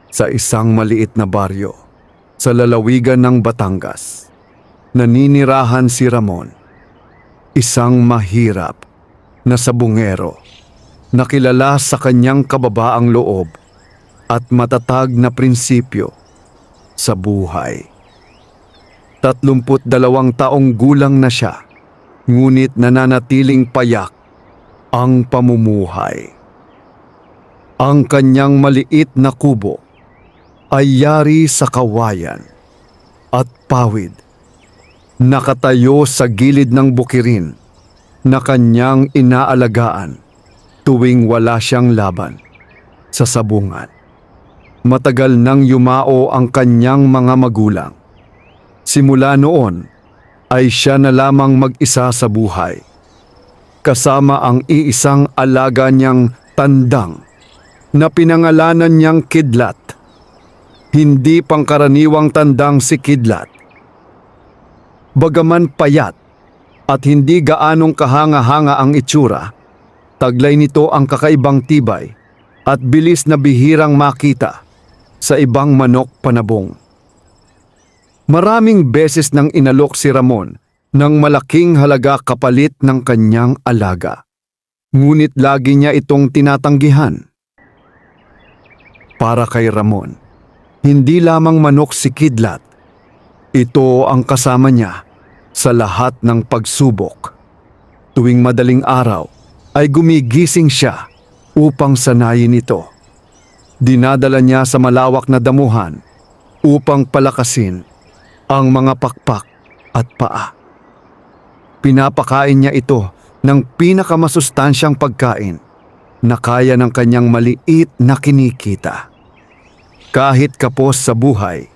Sa isang maliit na baryo, sa lalawigan ng Batangas, naninirahan si Ramon, isang mahirap na sabungero na kilala sa kanyang kababaang loob at matatag na prinsipyo sa buhay. 32 taong gulang na siya, ngunit nananatiling payak ang pamumuhay. Ang kanyang maliit na kubo ay yari sa kawayan at pawid. Nakatayo sa gilid ng bukirin na kanyang inaalagaan tuwing wala siyang laban sa sabungan. Matagal nang yumao ang kanyang mga magulang. Simula noon ay siya na lamang mag-isa sa buhay, kasama ang iisang alaga niyang tandang na pinangalanan niyang Kidlat. Hindi pangkaraniwang tandang si Kidlat. Bagaman payat at hindi gaanong kahanga-hanga ang itsura, taglay nito ang kakaibang tibay at bilis na bihirang makita sa ibang manok panabong. Maraming beses nang inalok si Ramon ng malaking halaga kapalit ng kanyang alaga. Ngunit lagi niya itong tinatanggihan. Para kay Ramon, hindi lamang manok si Kidlat. Ito ang kasama niya sa lahat ng pagsubok. Tuwing madaling araw ay gumigising siya upang sanayin ito. Dinadala niya sa malawak na damuhan upang palakasin ang mga pakpak at paa. Pinapakain niya ito ng pinakamasustansyang pagkain na kaya ng kanyang maliit na kinikita. Kahit kapos sa buhay,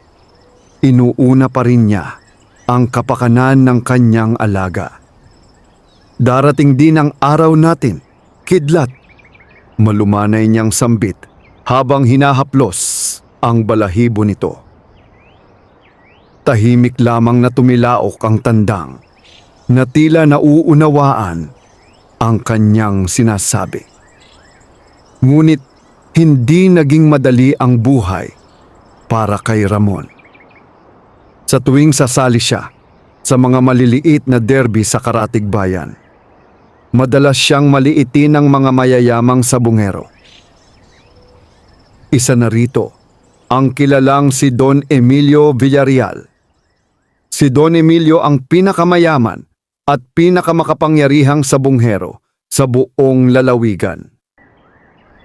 inuuna pa rin niya ang kapakanan ng kanyang alaga. Darating din ang araw natin, Kidlat. Malumanay niyang sambit habang hinahaplos ang balahibo nito. Tahimik lamang na tumilaok ang tandang na tila nauunawaan ang kanyang sinasabi. Ngunit hindi naging madali ang buhay para kay Ramon. Sa tuwing sasali siya sa mga maliliit na derby sa Karatig Bayan, madalas siyang maliitin ng mga mayayamang sabungero. Isa na rito ang kilalang si Don Emilio Villarreal. Si Don Emilio ang pinakamayaman at pinakamakapangyarihang sabunghero sa buong lalawigan.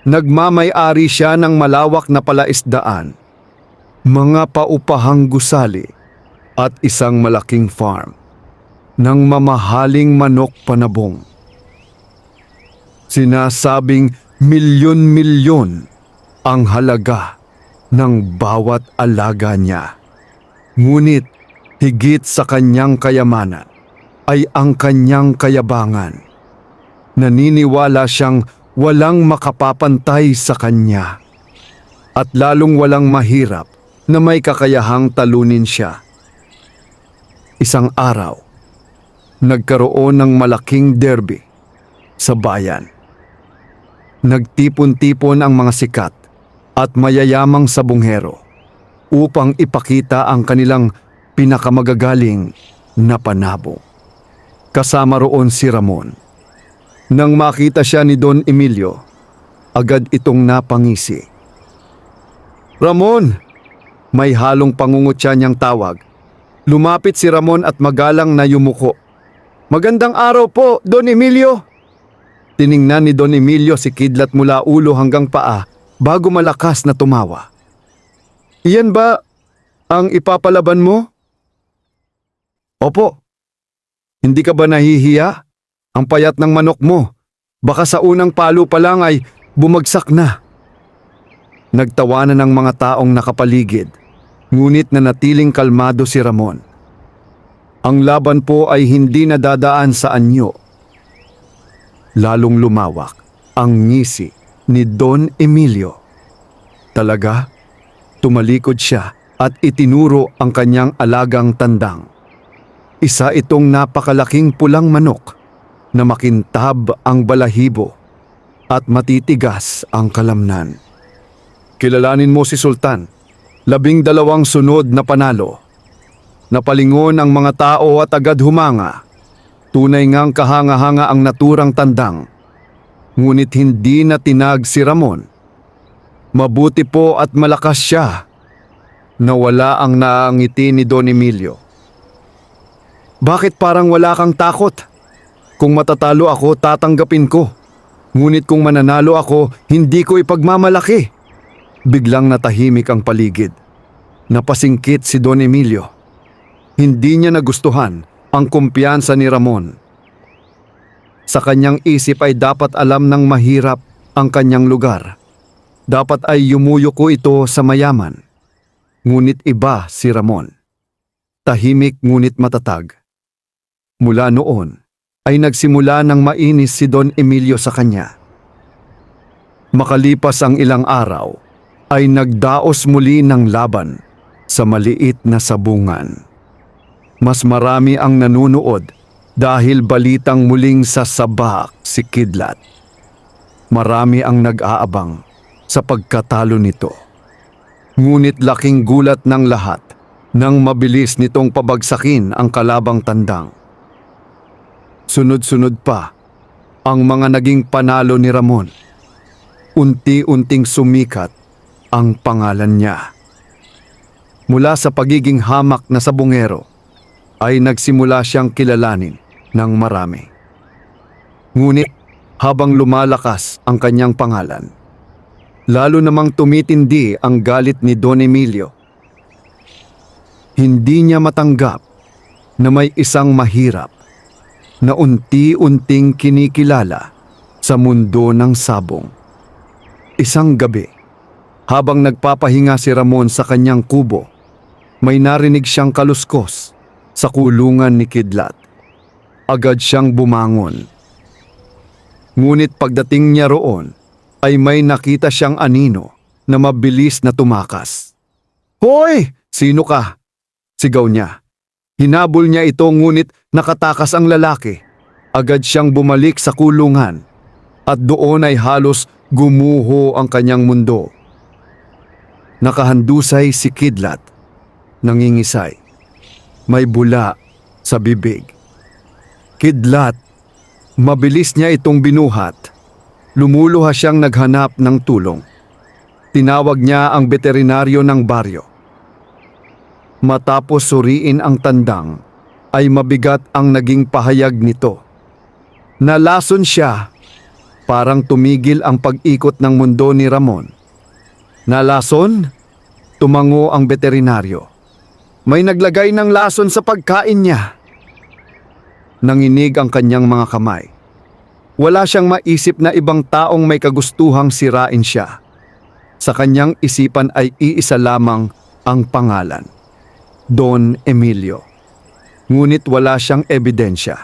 Nagmamay-ari siya ng malawak na palaisdaan, mga paupahang gusali at isang malaking farm ng mamahaling manok panabong. Sinasabing milyon-milyon ang halaga ng bawat alaga niya. Ngunit higit sa kanyang kayamanan ay ang kanyang kayabangan. Naniniwala siyang walang makapapantay sa kanya at lalong walang mahirap na may kakayahang talunin siya. Isang araw, nagkaroon ng malaking derby sa bayan. Nagtipon-tipon ang mga sikat at mayayamang sabunghero upang ipakita ang kanilang pinakamagagaling na panabong. Kasama roon si Ramon. Nang makita siya ni Don Emilio, agad itong napangisi. "Ramon!" May halong pangungutya niyang tawag. Lumapit si Ramon at magalang na yumuko. "Magandang araw po, Don Emilio!" Tiningnan ni Don Emilio si Kidlat mula ulo hanggang paa bago malakas na tumawa. "Iyan ba ang ipapalaban mo?" "Opo." "Hindi ka ba nahihiya? Ang payat ng manok mo, baka sa unang palo pa lang ay bumagsak na." Nagtawanan ng mga taong nakapaligid, ngunit nanatiling kalmado si Ramon. Ang laban po ay hindi nadadaan sa anyo. Lalong lumawak ang ngisi ni Don Emilio. Talaga, tumalikod siya at itinuro ang kanyang alagang tandang. Isa itong napakalaking pulang manok na makintab ang balahibo at matitigas ang kalamnan. Kilalanin mo si Sultan. 12 sunod na panalo. Napalingon ang mga tao at agad humanga. Tunay ngang kahanga-hanga ang naturang tandang. Ngunit hindi na tinag si Ramon. Mabuti po at malakas siya. Nawala ang naangiti ni Don Emilio. Bakit parang wala kang takot? Kung matatalo ako, tatanggapin ko. Ngunit kung mananalo ako, hindi ko ipagmamalaki. Biglang natahimik ang paligid. Napasingkit si Don Emilio. Hindi niya nagustuhan ang kumpiyansa ni Ramon. Sa kanyang isip ay dapat alam ng mahirap ang kanyang lugar. Dapat ay yumuyuko ito sa mayaman. Ngunit iba si Ramon. Tahimik ngunit matatag. Mula noon ay nagsimula ng mainis si Don Emilio sa kanya. Makalipas ang ilang araw ay nagdaos muli ng laban sa maliit na sabungan. Mas marami ang nanunood dahil balitang muling sasabak si Kidlat. Marami ang nag-aabang sa pagkatalo nito. Ngunit laking gulat ng lahat nang mabilis nitong pabagsakin ang kalabang tandang. Sunod-sunod pa ang mga naging panalo ni Ramon. Unti-unting sumikat ang pangalan niya. Mula sa pagiging hamak na sabungero, ay nagsimula siyang kilalanin ng marami. Ngunit habang lumalakas ang kanyang pangalan, lalo namang tumitindi ang galit ni Don Emilio. Hindi niya matanggap na may isang mahirap na unti-unting kinikilala sa mundo ng sabong. Isang gabi, habang nagpapahinga si Ramon sa kanyang kubo, may narinig siyang kaluskos sa kulungan ni Kidlat. Agad siyang bumangon. Ngunit pagdating niya roon, ay may nakita siyang anino na mabilis na tumakas. "Hoy! Sino ka?" sigaw niya. Hinabol niya ito ngunit nakatakas ang lalaki. Agad siyang bumalik sa kulungan at doon ay halos gumuho ang kanyang mundo. Nakahandusay si Kidlat. Nangingisay. May bula sa bibig. Kidlat, mabilis niya itong binuhat. Lumuluha siyang naghanap ng tulong. Tinawag niya ang veterinaryo ng baryo. Matapos suriin ang tandang, ay mabigat ang naging pahayag nito. Nalason siya, parang tumigil ang pag-ikot ng mundo ni Ramon. Nalason? Tumango ang veterinaryo. May naglagay ng lason sa pagkain niya. Nanginig ang kanyang mga kamay. Wala siyang maisip na ibang taong may kagustuhang sirain siya. Sa kanyang isipan ay iisa lamang ang pangalan. Don Emilio. Ngunit wala siyang ebidensya.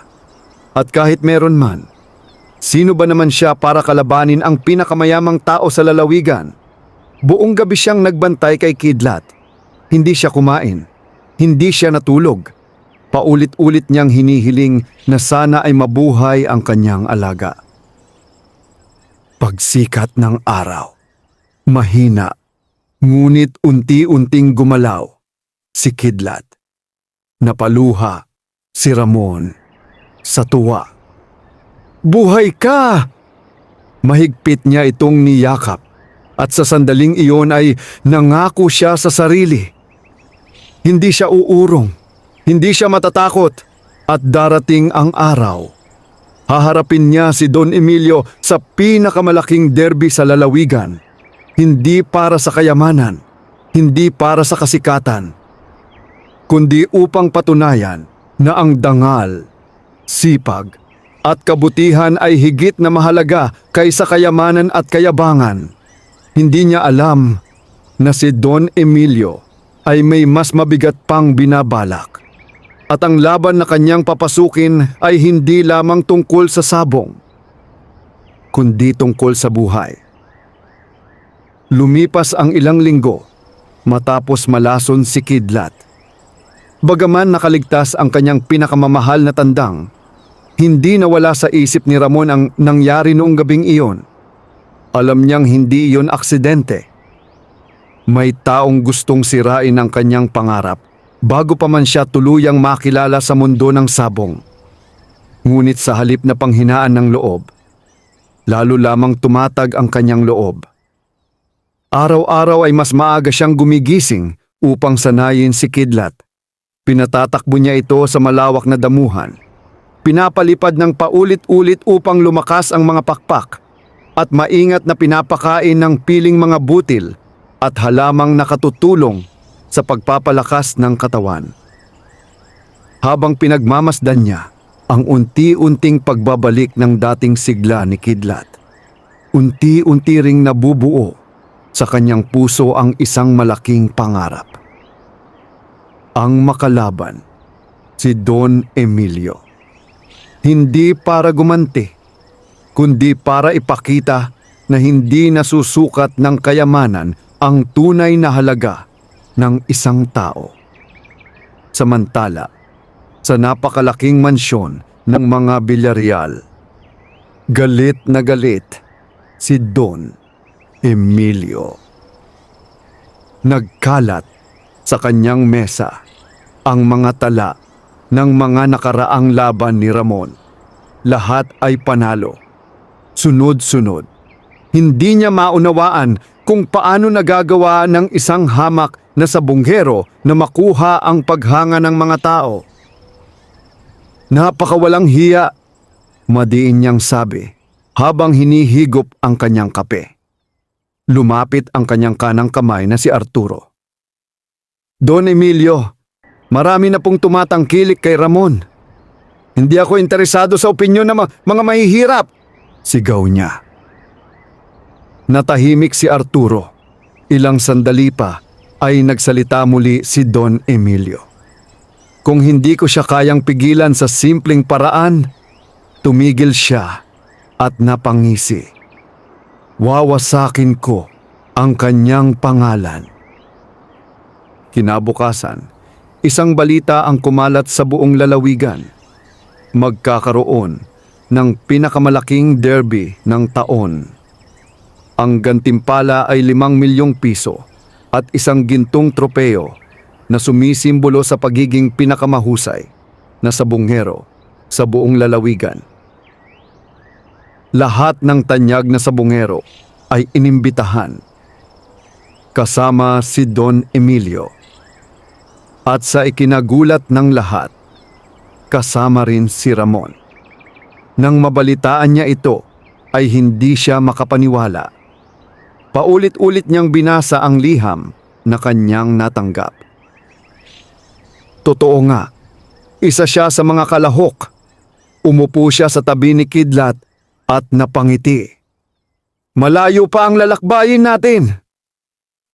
At kahit meron man, sino ba naman siya para kalabanin ang pinakamayamang tao sa lalawigan? Buong gabi siyang nagbantay kay Kidlat. Hindi siya kumain. Hindi siya natulog. Paulit-ulit niyang hinihiling na sana ay mabuhay ang kanyang alaga. Pagsikat ng araw, mahina, ngunit unti-unting gumalaw si Kidlat. Napaluha si Ramon sa tuwa. "Buhay ka!" Mahigpit niya itong niyakap at sa sandaling iyon ay nangako siya sa sarili. Hindi siya uurong, hindi siya matatakot at darating ang araw. Haharapin niya si Don Emilio sa pinakamalaking derby sa lalawigan. Hindi para sa kayamanan, hindi para sa kasikatan, kundi upang patunayan na ang dangal, sipag, at kabutihan ay higit na mahalaga kaysa kayamanan at kayabangan. Hindi niya alam na si Don Emilio ay may mas mabigat pang binabalak. At ang laban na kanyang papasukin ay hindi lamang tungkol sa sabong, kundi tungkol sa buhay. Lumipas ang ilang linggo matapos malason si Kidlat. Bagaman nakaligtas ang kanyang pinakamamahal na tandang, hindi nawala sa isip ni Ramon ang nangyari noong gabing iyon. Alam niyang hindi iyon aksidente. May taong gustong sirain ang kanyang pangarap bago pa man siya tuluyang makilala sa mundo ng sabong. Ngunit sa halip na panghinaan ng loob, lalo lamang tumatag ang kanyang loob. Araw-araw ay mas maaga siyang gumigising upang sanayin si Kidlat. Pinatatakbo niya ito sa malawak na damuhan. Pinapalipad ng paulit-ulit upang lumakas ang mga pakpak at maingat na pinapakain ng piling mga butil at halamang nakatutulong sa pagpapalakas ng katawan. Habang pinagmamasdan niya ang unti-unting pagbabalik ng dating sigla ni Kidlat, unti-unti ring nabubuo sa kanyang puso ang isang malaking pangarap. Ang makalaban si Don Emilio. Hindi para gumanti, kundi para ipakita na hindi nasusukat ng kayamanan ang tunay na halaga ng isang tao. Samantala, sa napakalaking mansyon ng mga Villarreal, galit na galit si Don Emilio. Nagkalat sa kanyang mesa ang mga tala ng mga nakaraang laban ni Ramon. Lahat ay panalo. Sunod-sunod. Hindi niya maunawaan kung paano nagagawa ng isang hamak na sabunghero na makuha ang paghanga ng mga tao. Napakawalang hiya, madiin niyang sabi habang hinihigop ang kanyang kape. Lumapit ang kanyang kanang kamay na si Arturo. Don Emilio, marami na pong tumatangkilik kay Ramon. Hindi ako interesado sa opinyon ng mga mahihirap, sigaw niya. Natahimik si Arturo. Ilang sandali pa ay nagsalita muli si Don Emilio. Kung hindi ko siya kayang pigilan sa simpleng paraan, tumigil siya at napangisi. Wawasakin ko ang kanyang pangalan. Kinabukasan, isang balita ang kumalat sa buong lalawigan. Magkakaroon ng pinakamalaking derby ng taon. Ang gantimpala ay 5 milyong piso at isang gintong tropeo na sumisimbolo sa pagiging pinakamahusay na sabunghero sa buong lalawigan. Lahat ng tanyag na sabungero ay inimbitahan, kasama si Don Emilio. At sa ikinagulat ng lahat, kasama rin si Ramon. Nang mabalitaan niya ito, ay hindi siya makapaniwala. Paulit-ulit niyang binasa ang liham na kanyang natanggap. Totoo nga, isa siya sa mga kalahok. Umupo siya sa tabi ni Kidlat at napangiti. Malayo pa ang lalakbayin natin.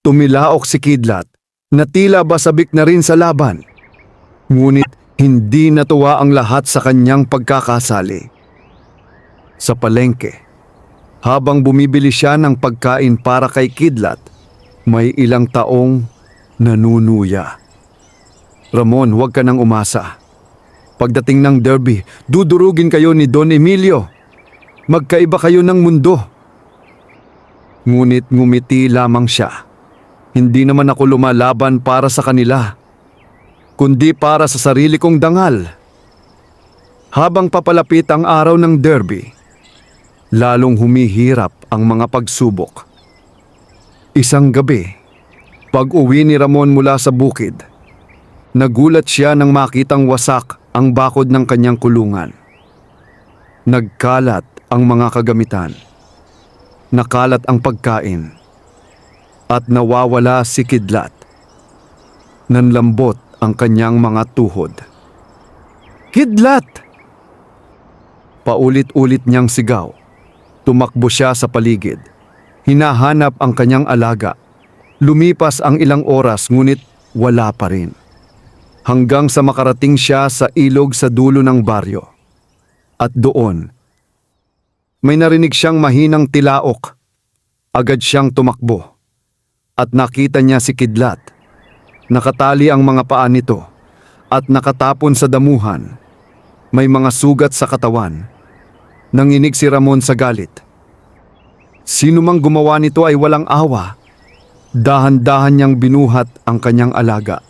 Tumilaok si Kidlat na tila basabik na rin sa laban. Ngunit hindi natuwa ang lahat sa kanyang pagkakasali. Sa palengke, habang bumibili siya ng pagkain para kay Kidlat, may ilang taong nanunuya. Ramon, huwag ka nang umasa. Pagdating ng derby, dudurugin kayo ni Don Emilio. Magkaiba kayo ng mundo. Ngunit ngumiti lamang siya. Hindi naman ako lumalaban para sa kanila, kundi para sa sarili kong dangal. Habang papalapit ang araw ng derby, lalong humihirap ang mga pagsubok. Isang gabi, pag-uwi ni Ramon mula sa bukid, nagulat siya nang makitang wasak ang bakod ng kanyang kulungan. Nagkalat ang mga kagamitan. Nakalat ang pagkain. At nawawala si Kidlat. Nanlambot ang kanyang mga tuhod. Kidlat! Paulit-ulit niyang sigaw. Tumakbo siya sa paligid. Hinahanap ang kanyang alaga. Lumipas ang ilang oras ngunit wala pa rin. Hanggang sa makarating siya sa ilog sa dulo ng baryo. At doon, may narinig siyang mahinang tilaok. Agad siyang tumakbo. At nakita niya si Kidlat. Nakatali ang mga paa nito at nakatapon sa damuhan. May mga sugat sa katawan. Nanginig si Ramon sa galit. Sino mang gumawa nito ay walang awa. Dahan-dahan niyang binuhat ang kanyang alaga.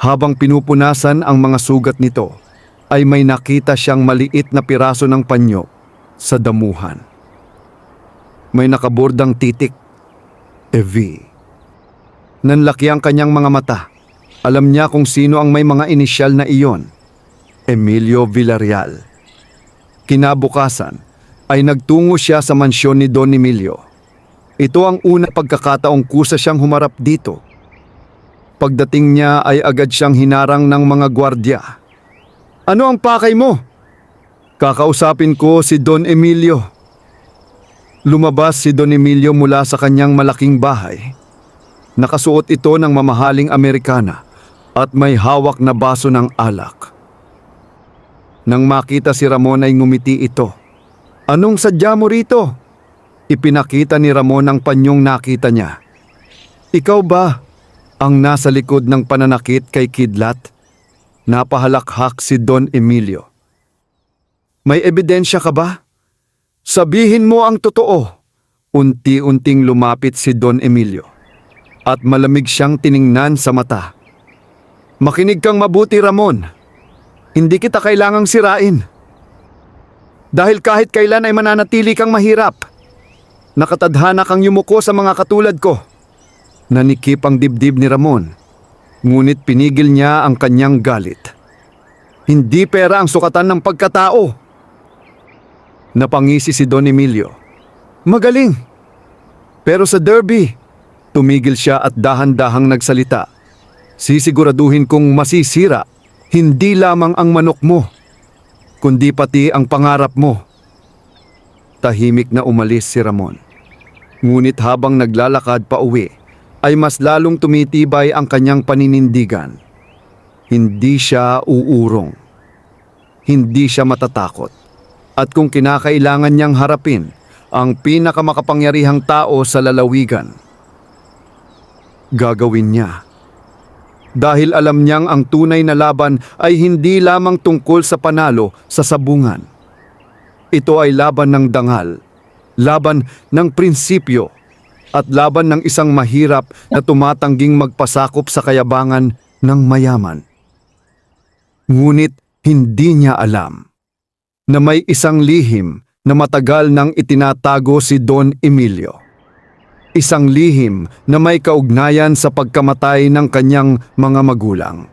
Habang pinupunasan ang mga sugat nito, ay may nakita siyang maliit na piraso ng panyo sa damuhan. May nakabordang titik, V. Nanlaki ang kanyang mga mata. Alam niya kung sino ang may mga inisyal na iyon. Emilio Villarreal. Kinabukasan ay nagtungo siya sa mansyon ni Don Emilio. Ito ang unang pagkakataong kusa siyang humarap dito. Pagdating niya ay agad siyang hinarang ng mga gwardya. "Ano ang pakay mo?" "Kakausapin ko si Don Emilio." Lumabas si Don Emilio mula sa kanyang malaking bahay. Nakasuot ito ng mamahaling Amerikana at may hawak na baso ng alak. Nang makita si Ramon ay ngumiti ito. "Anong sadya mo rito?" Ipinakita ni Ramon ang panyong nakita niya. "Ikaw ba ang nasa likod ng pananakit kay Kidlat?" Napahalakhak si Don Emilio. "May ebidensya ka ba? Sabihin mo ang totoo." Unti-unting lumapit si Don Emilio at malamig siyang tiningnan sa mata. "Makinig kang mabuti, Ramon. Hindi kita kailangang sirain. Dahil kahit kailan ay mananatili kang mahirap. Nakatadhana kang yumuko sa mga katulad ko." Nanikip ang dibdib ni Ramon, ngunit pinigil niya ang kanyang galit. "Hindi pera ang sukatan ng pagkatao." Napangisi si Don Emilio. "Magaling. Pero sa derby," tumigil siya at dahan-dahang nagsalita. "Sisiguraduhin kong masisira hindi lamang ang manok mo, kundi pati ang pangarap mo." Tahimik na umalis si Ramon. Ngunit habang naglalakad pa uwi, ay mas lalong tumitibay ang kanyang paninindigan. Hindi siya uurong. Hindi siya matatakot. At kung kinakailangan niyang harapin ang pinakamakapangyarihang tao sa lalawigan, gagawin niya. Dahil alam niyang ang tunay na laban ay hindi lamang tungkol sa panalo sa sabungan. Ito ay laban ng dangal, laban ng prinsipyo, at laban ng isang mahirap na tumatangging magpasakop sa kayabangan ng mayaman. Ngunit hindi niya alam na may isang lihim na matagal nang itinatago si Don Emilio. Isang lihim na may kaugnayan sa pagkamatay ng kanyang mga magulang.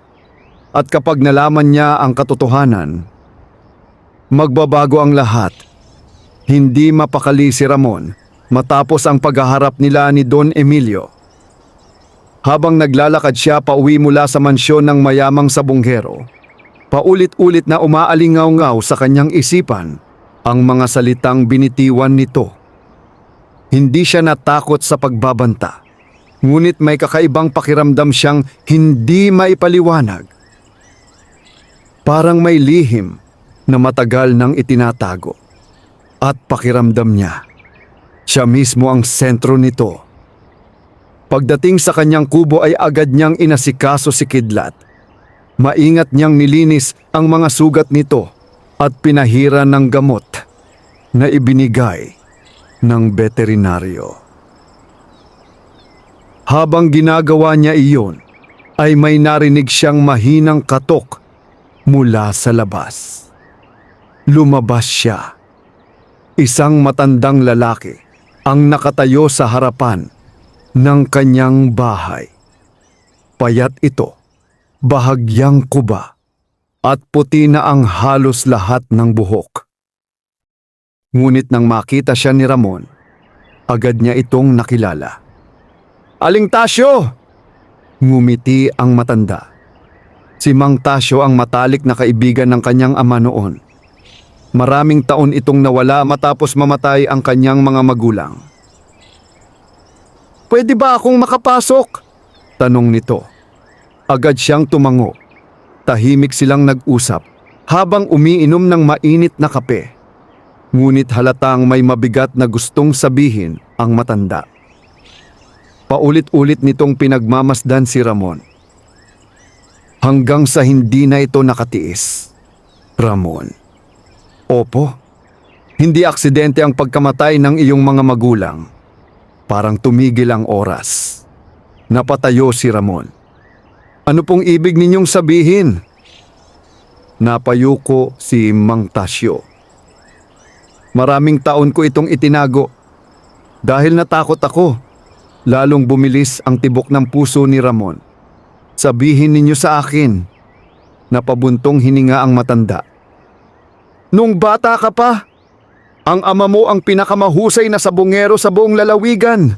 At kapag nalaman niya ang katotohanan, magbabago ang lahat. Hindi mapakali si Ramon matapos ang paghaharap nila ni Don Emilio. Habang naglalakad siya pauwi mula sa mansyon ng mayamang sabunghero, paulit-ulit na umaalingaw-ngaw sa kanyang isipan ang mga salitang binitiwan nito. Hindi siya natakot sa pagbabanta, ngunit may kakaibang pakiramdam siyang hindi maipaliwanag. Parang may lihim na matagal nang itinatago, at pakiramdam niya, siya mismo ang sentro nito. Pagdating sa kanyang kubo ay agad niyang inasikaso si Kidlat. Maingat niyang nilinis ang mga sugat nito at pinahira ng gamot na ibinigay ng veterinaryo. Habang ginagawa niya iyon, ay may narinig siyang mahinang katok mula sa labas. Lumabas siya. Isang matandang lalaki ang nakatayo sa harapan ng kanyang bahay. Payat ito, bahagyang kuba, at puti na ang halos lahat ng buhok. Ngunit nang makita siya ni Ramon, agad niya itong nakilala. "Aling Tasyo!" Ngumiti ang matanda. Si Mang Tasyo ang matalik na kaibigan ng kanyang ama noon. Maraming taon itong nawala matapos mamatay ang kanyang mga magulang. "Pwede ba akong makapasok?" tanong nito. Agad siyang tumango. Tahimik silang nag-usap habang umiinom ng mainit na kape. Ngunit halatang may mabigat na gustong sabihin ang matanda. Paulit-ulit nitong pinagmamasdan si Ramon. Hanggang sa hindi na ito nakatiis. "Ramon, opo, hindi aksidente ang pagkamatay ng iyong mga magulang. Parang tumigil ang oras. Napatayo si Ramon. Ano pong ibig ninyong sabihin? Napayuko si Mang Tasyo. Maraming taon ko itong itinago. Dahil natakot ako, lalong bumilis ang tibok ng puso ni Ramon. Sabihin ninyo sa akin. Napabuntong hininga ang matanda. Nung bata ka pa, ang ama mo ang pinakamahusay na sabongero sa buong lalawigan.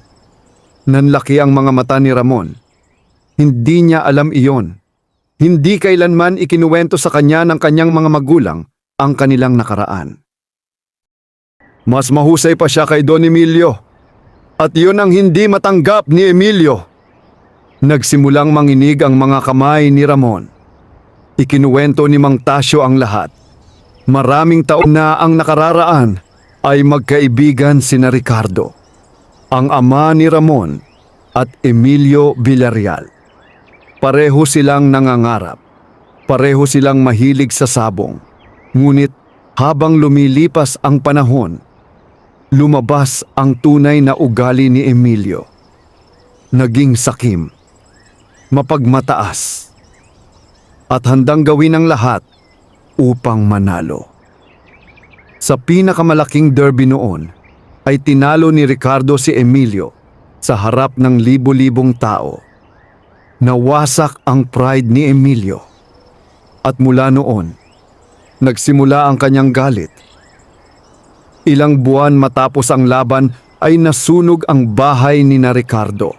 Nanlaki ang mga mata ni Ramon. Hindi niya alam iyon. Hindi kailanman ikinuwento sa kanya ng kanyang mga magulang ang kanilang nakaraan. Mas mahusay pa siya kay Don Emilio. At yun ang hindi matanggap ni Emilio. Nagsimulang manginig ang mga kamay ni Ramon. Ikinuwento ni Mang Tasyo ang lahat. Maraming taon na ang nakararaan ay magkaibigan sina Ricardo, ang ama ni Ramon at Emilio Villarreal. Pareho silang nangangarap. Pareho silang mahilig sa sabong. Ngunit habang lumilipas ang panahon, lumabas ang tunay na ugali ni Emilio. Naging sakim, mapagmataas, at handang gawin ang lahat upang manalo. Sa pinakamalaking derby noon, ay tinalo ni Ricardo si Emilio sa harap ng libo-libong tao. Nawasak ang pride ni Emilio. At mula noon, nagsimula ang kanyang galit. Ilang buwan matapos ang laban ay nasunog ang bahay ni na Ricardo.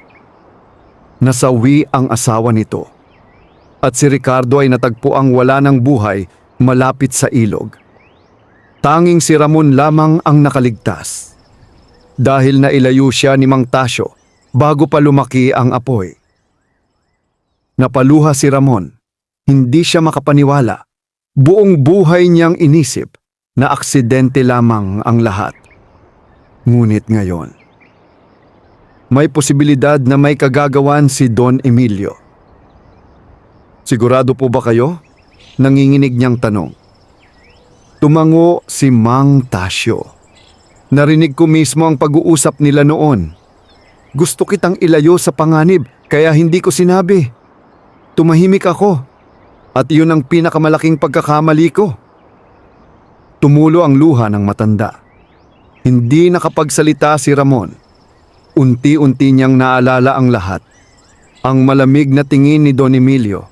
Nasawi ang asawa nito. At si Ricardo ay natagpo ang wala ng buhay malapit sa ilog. Tanging si Ramon lamang ang nakaligtas. Dahil nailayo siya ni Mang Tasyo bago pa lumaki ang apoy. Napaluha si Ramon. Hindi siya makapaniwala. Buong buhay niyang inisip na aksidente lamang ang lahat. Ngunit ngayon, may posibilidad na may kagagawan si Don Emilio. Sigurado po ba kayo? Nanginginig niyang tanong. Tumango si Mang Tasyo. Narinig ko mismo ang pag-uusap nila noon. Gusto kitang ilayo sa panganib kaya hindi ko sinabi. Tumahimik ako at iyon ang pinakamalaking pagkakamali ko. Tumulo ang luha ng matanda. Hindi nakapagsalita si Ramon. Unti-unti niyang naalala ang lahat. Ang malamig na tingin ni Don Emilio.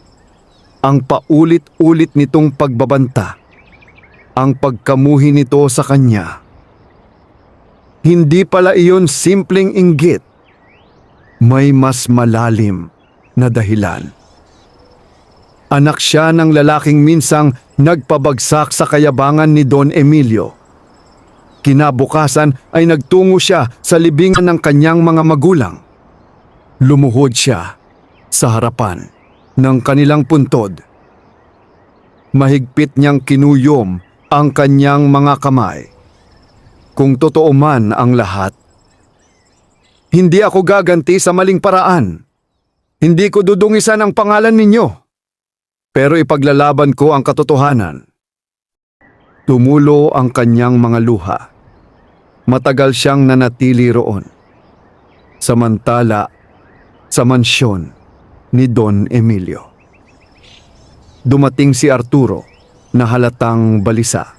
Ang paulit-ulit nitong pagbabanta. Ang pagkamuhi nito sa kanya. Hindi pala iyon simpleng inggit. May mas malalim na dahilan. Anak siya ng lalaking minsang nagpabagsak sa kayabangan ni Don Emilio. Kinabukasan ay nagtungo siya sa libingan ng kanyang mga magulang. Lumuhod siya sa harapan ng kanilang puntod. Mahigpit niyang kinuyom ang kanyang mga kamay. Kung totoo man ang lahat, hindi ako gaganti sa maling paraan. Hindi ko dudungisan ang pangalan ninyo. Pero ipaglalaban ko ang katotohanan. Tumulo ang kanyang mga luha. Matagal siyang nanatili roon. Samantala, sa mansyon ni Don Emilio. Dumating si Arturo na halatang balisa.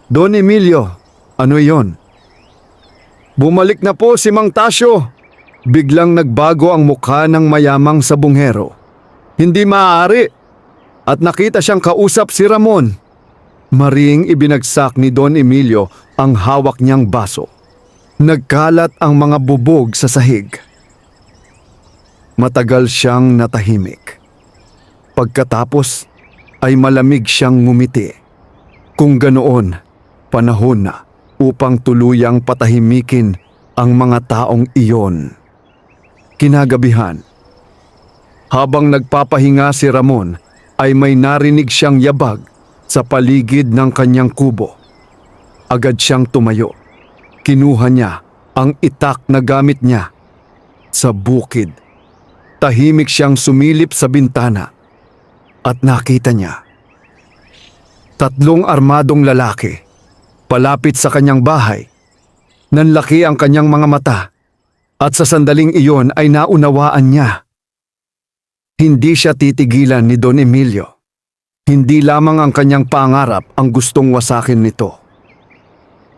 Don Emilio, ano iyon? Bumalik na po si Mang Tasyo. Biglang nagbago ang mukha ng mayamang sabonghero. Hindi maaari. At nakita siyang kausap si Ramon. Maring ibinagsak ni Don Emilio ang hawak niyang baso. Nagkalat ang mga bubog sa sahig. Matagal siyang natahimik. Pagkatapos ay malamig siyang ngumiti. Kung ganoon, panahon na upang tuluyang patahimikin ang mga taong iyon. Kinagabihan, habang nagpapahinga si Ramon, ay may narinig siyang yabag sa paligid ng kanyang kubo. Agad siyang tumayo. Kinuha niya ang itak na gamit niya. Sa bukid, tahimik siyang sumilip sa bintana at nakita niya 3 armadong lalaki palapit sa kanyang bahay. Nanlaki ang kanyang mga mata at sa sandaling iyon ay naunawaan niya. Hindi siya titigilan ni Don Emilio. Hindi lamang ang kanyang pangarap ang gustong wasakin nito,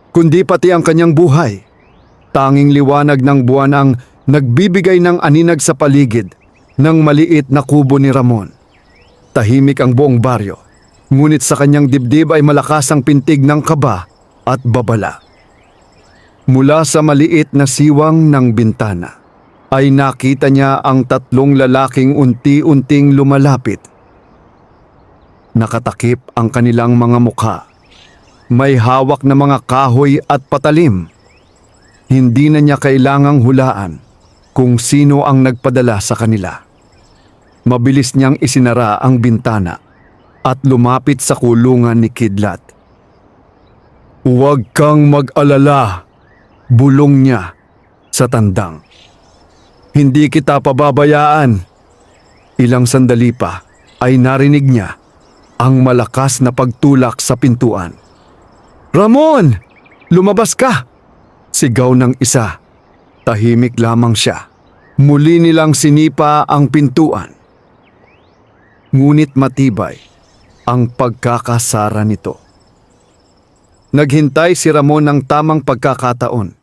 kundi pati ang kanyang buhay. Tanging liwanag ng buwan ang nagbibigay ng aninag sa paligid ng maliit na kubo ni Ramon. Tahimik ang buong baryo, ngunit sa kanyang dibdib ay malakas ang pintig ng kaba at babala. Mula sa maliit na siwang ng bintana ay nakita niya ang 3 lalaking unti-unting lumalapit. Nakatakip ang kanilang mga mukha. May hawak na mga kahoy at patalim. Hindi na niya kailangang hulaan kung sino ang nagpadala sa kanila. Mabilis niyang isinara ang bintana at lumapit sa kulungan ni Kidlat. "Huwag kang mag-alala," bulong niya sa tandang. "Hindi kita pababayaan." Ilang sandali pa ay narinig niya ang malakas na pagtulak sa pintuan. "Ramon! Lumabas ka!" Sigaw ng isa. Tahimik lamang siya. Muli nilang sinipa ang pintuan. Ngunit matibay ang pagkakasara nito. Naghintay si Ramon ng tamang pagkakataon.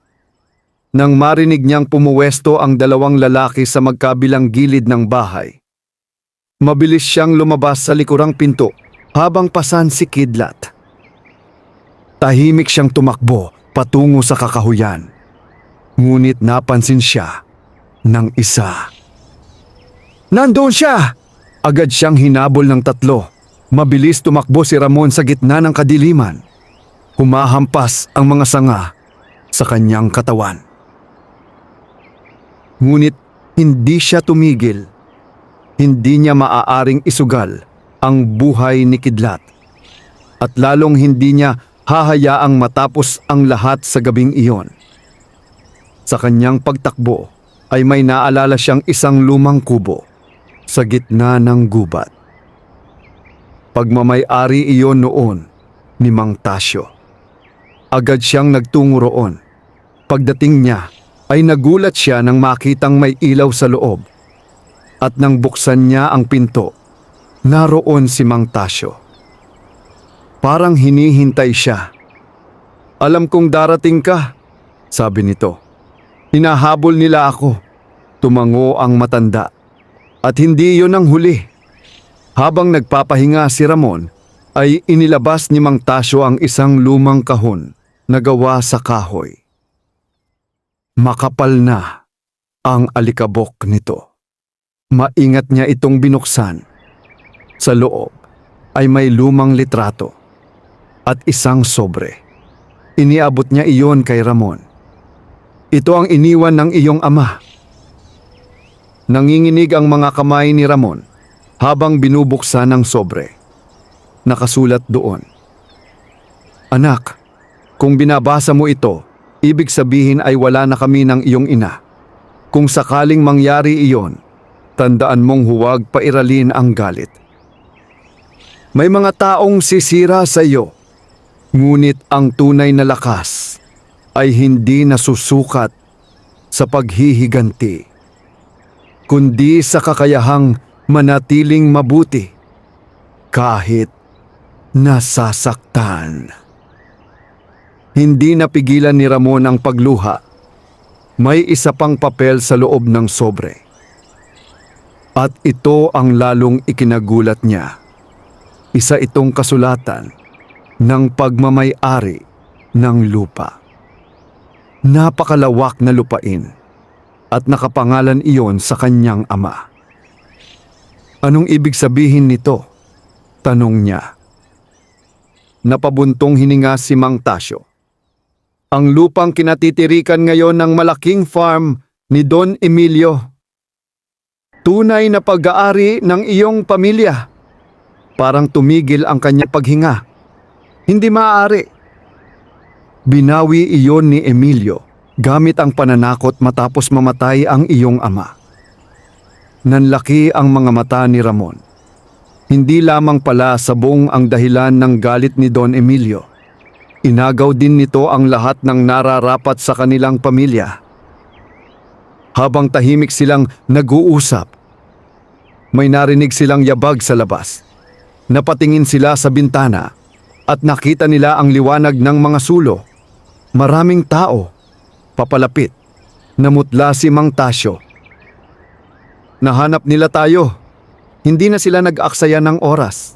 Nang marinig niyang pumuwesto ang 2 lalaki sa magkabilang gilid ng bahay, mabilis siyang lumabas sa likurang pinto habang pasan si Kidlat. Tahimik siyang tumakbo patungo sa kakahuyan. Ngunit napansin siya ng isa. "Nandoon siya!" Agad siyang hinabol ng 3. Mabilis tumakbo si Ramon sa gitna ng kadiliman. Humahampas ang mga sanga sa kanyang katawan. Ngunit hindi siya tumigil. Hindi niya maaaring isugal ang buhay ni Kidlat. At lalong hindi niya hahayaang matapos ang lahat sa gabing iyon. Sa kanyang pagtakbo ay may naalala siyang isang lumang kubo sa gitna ng gubat. Pagmamay-ari iyon noon ni Mang Tasio. Agad siyang nagtungo roon. Pagdating niya ay nagulat siya nang makitang may ilaw sa loob. At nang buksan niya ang pinto, naroon si Mang Tasio. Parang hinihintay siya. "Alam kong darating ka," sabi nito. "Hinahabol nila ako." Tumango ang matanda. At hindi iyon ang huli. Habang nagpapahinga si Ramon, ay inilabas ni Mang Tasio ang isang lumang kahon na gawa sa kahoy. Makapal na ang alikabok nito. Maingat niya itong binuksan. Sa loob ay may lumang litrato at isang sobre. Iniabot niya iyon kay Ramon. "Ito ang iniwan ng iyong ama." Nanginginig ang mga kamay ni Ramon habang binubuksan ang sobre. Nakasulat doon, "Anak, kung binabasa mo ito, ibig sabihin ay wala na kami ng iyong ina. Kung sakaling mangyari iyon, tandaan mong huwag pairalin ang galit. May mga taong sisira sa iyo, ngunit ang tunay na lakas ay hindi nasusukat sa paghihiganti, kundi sa kakayahang manatiling mabuti kahit nasasaktan." Hindi napigilan ni Ramon ang pagluha. May isa pang papel sa loob ng sobre. At ito ang lalong ikinagulat niya. Isa itong kasulatan ng pagmamay-ari ng lupa. Napakalawak na lupain at nakapangalan iyon sa kanyang ama. "Anong ibig sabihin nito?" tanong niya. Napabuntong hininga si Mang Tasio. "Ang lupang kinatitirikan ngayon ng malaking farm ni Don Emilio. Tunay na pag-aari ng iyong pamilya." Parang tumigil ang kanyang paghinga. "Hindi maaari." Binawi iyon ni Emilio gamit ang pananakot matapos mamatay ang iyong ama. Nanlaki ang mga mata ni Ramon. Hindi lamang pala sabong ang dahilan ng galit ni Don Emilio, Inagaw din nito ang lahat ng nararapat sa kanilang pamilya. Habang tahimik silang nag-uusap, may narinig silang yabag sa labas. Napatingin sila sa bintana at nakita nila ang liwanag ng mga sulo. Maraming tao, papalapit. Namutla si Mang Tasyo. Nahanap nila tayo. Hindi na sila nag-aksaya ng oras.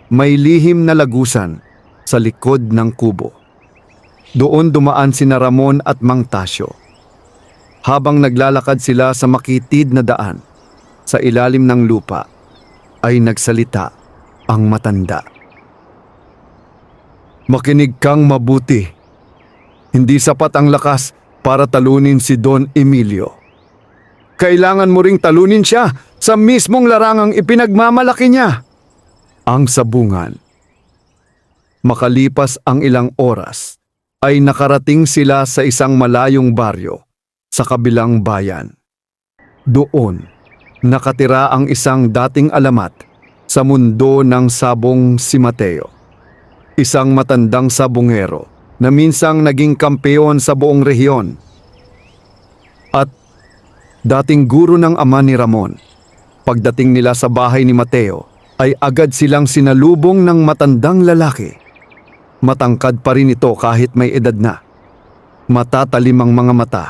May lihim na lagusan sa likod ng kubo. Doon dumaan sina Ramon at Mang Tasyo. Habang naglalakad sila sa makitid na daan, sa ilalim ng lupa, ay nagsalita ang matanda. Makinig kang mabuti. Hindi sapat ang lakas para talunin si Don Emilio. Kailangan mo ring talunin siya sa mismong larangang ipinagmamalaki niya. Ang sabungan. Makalipas ang ilang oras, ay nakarating sila sa isang malayong baryo sa kabilang bayan. Doon, nakatira ang isang dating alamat sa mundo ng sabong si Mateo. Isang matandang sabongero na minsang naging kampeon sa buong rehiyon. At dating guro ng ama ni Ramon. Pagdating nila sa bahay ni Mateo, ay agad silang sinalubong ng matandang lalaki. Matangkad pa rin ito kahit may edad na. Matatalim ang mga mata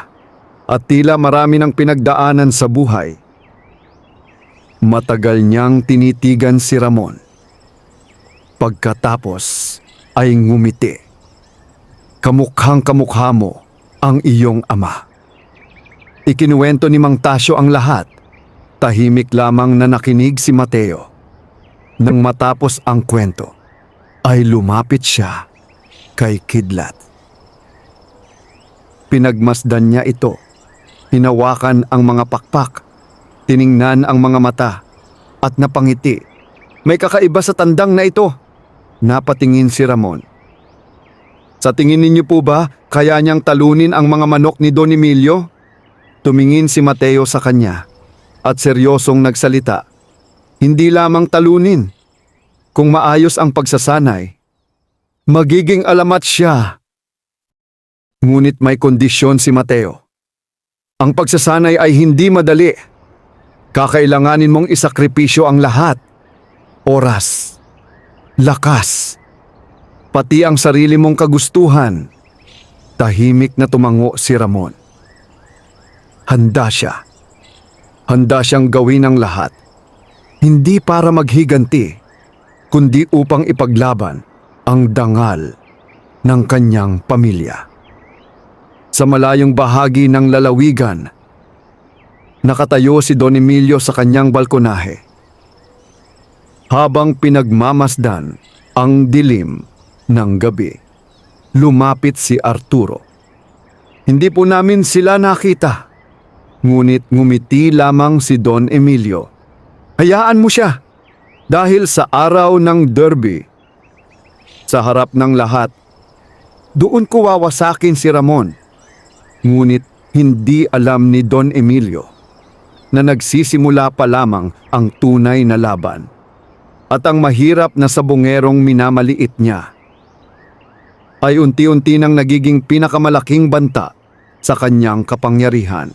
at tila marami ng pinagdaanan sa buhay. Matagal niyang tinitigan si Ramon. Pagkatapos ay ngumiti. Kamukhang kamukha mo ang iyong ama. Ikinuwento ni Mang Tasyo ang lahat. Tahimik lamang na nakinig si Mateo. Nang matapos ang kwento, ay lumapit siya kay Kidlat. Pinagmasdan niya ito. Hinawakan ang mga pakpak. Tiningnan ang mga mata at napangiti. May kakaiba sa tandang na ito. Napatingin si Ramon. Sa tingin ninyo po ba kaya niyang talunin ang mga manok ni Don Emilio? Tumingin si Mateo sa kanya at seryosong nagsalita. Hindi lamang talunin. Kung maayos ang pagsasanay, magiging alamat siya. Ngunit may kondisyon si Mateo. Ang pagsasanay ay hindi madali. Kakailanganin mong isakripisyo ang lahat. Oras, lakas, pati ang sarili mong kagustuhan. Tahimik na tumango si Ramon. Handa siya. Handa siyang gawin ang lahat. Hindi para maghiganti, kundi upang ipaglaban ang dangal ng kanyang pamilya. Sa malayong bahagi ng lalawigan, nakatayo si Don Emilio sa kanyang balkonahe. Habang pinagmamasdan ang dilim ng gabi, lumapit si Arturo. Hindi po namin sila nakita, ngunit ngumiti lamang si Don Emilio. Hayaan mo siya, dahil sa araw ng derby, sa harap ng lahat, doon ko wawasakin si Ramon. Ngunit hindi alam ni Don Emilio na nagsisimula pa lamang ang tunay na laban at ang mahirap na sabongerong minamaliit niya ay unti-unti nang nagiging pinakamalaking banta sa kanyang kapangyarihan.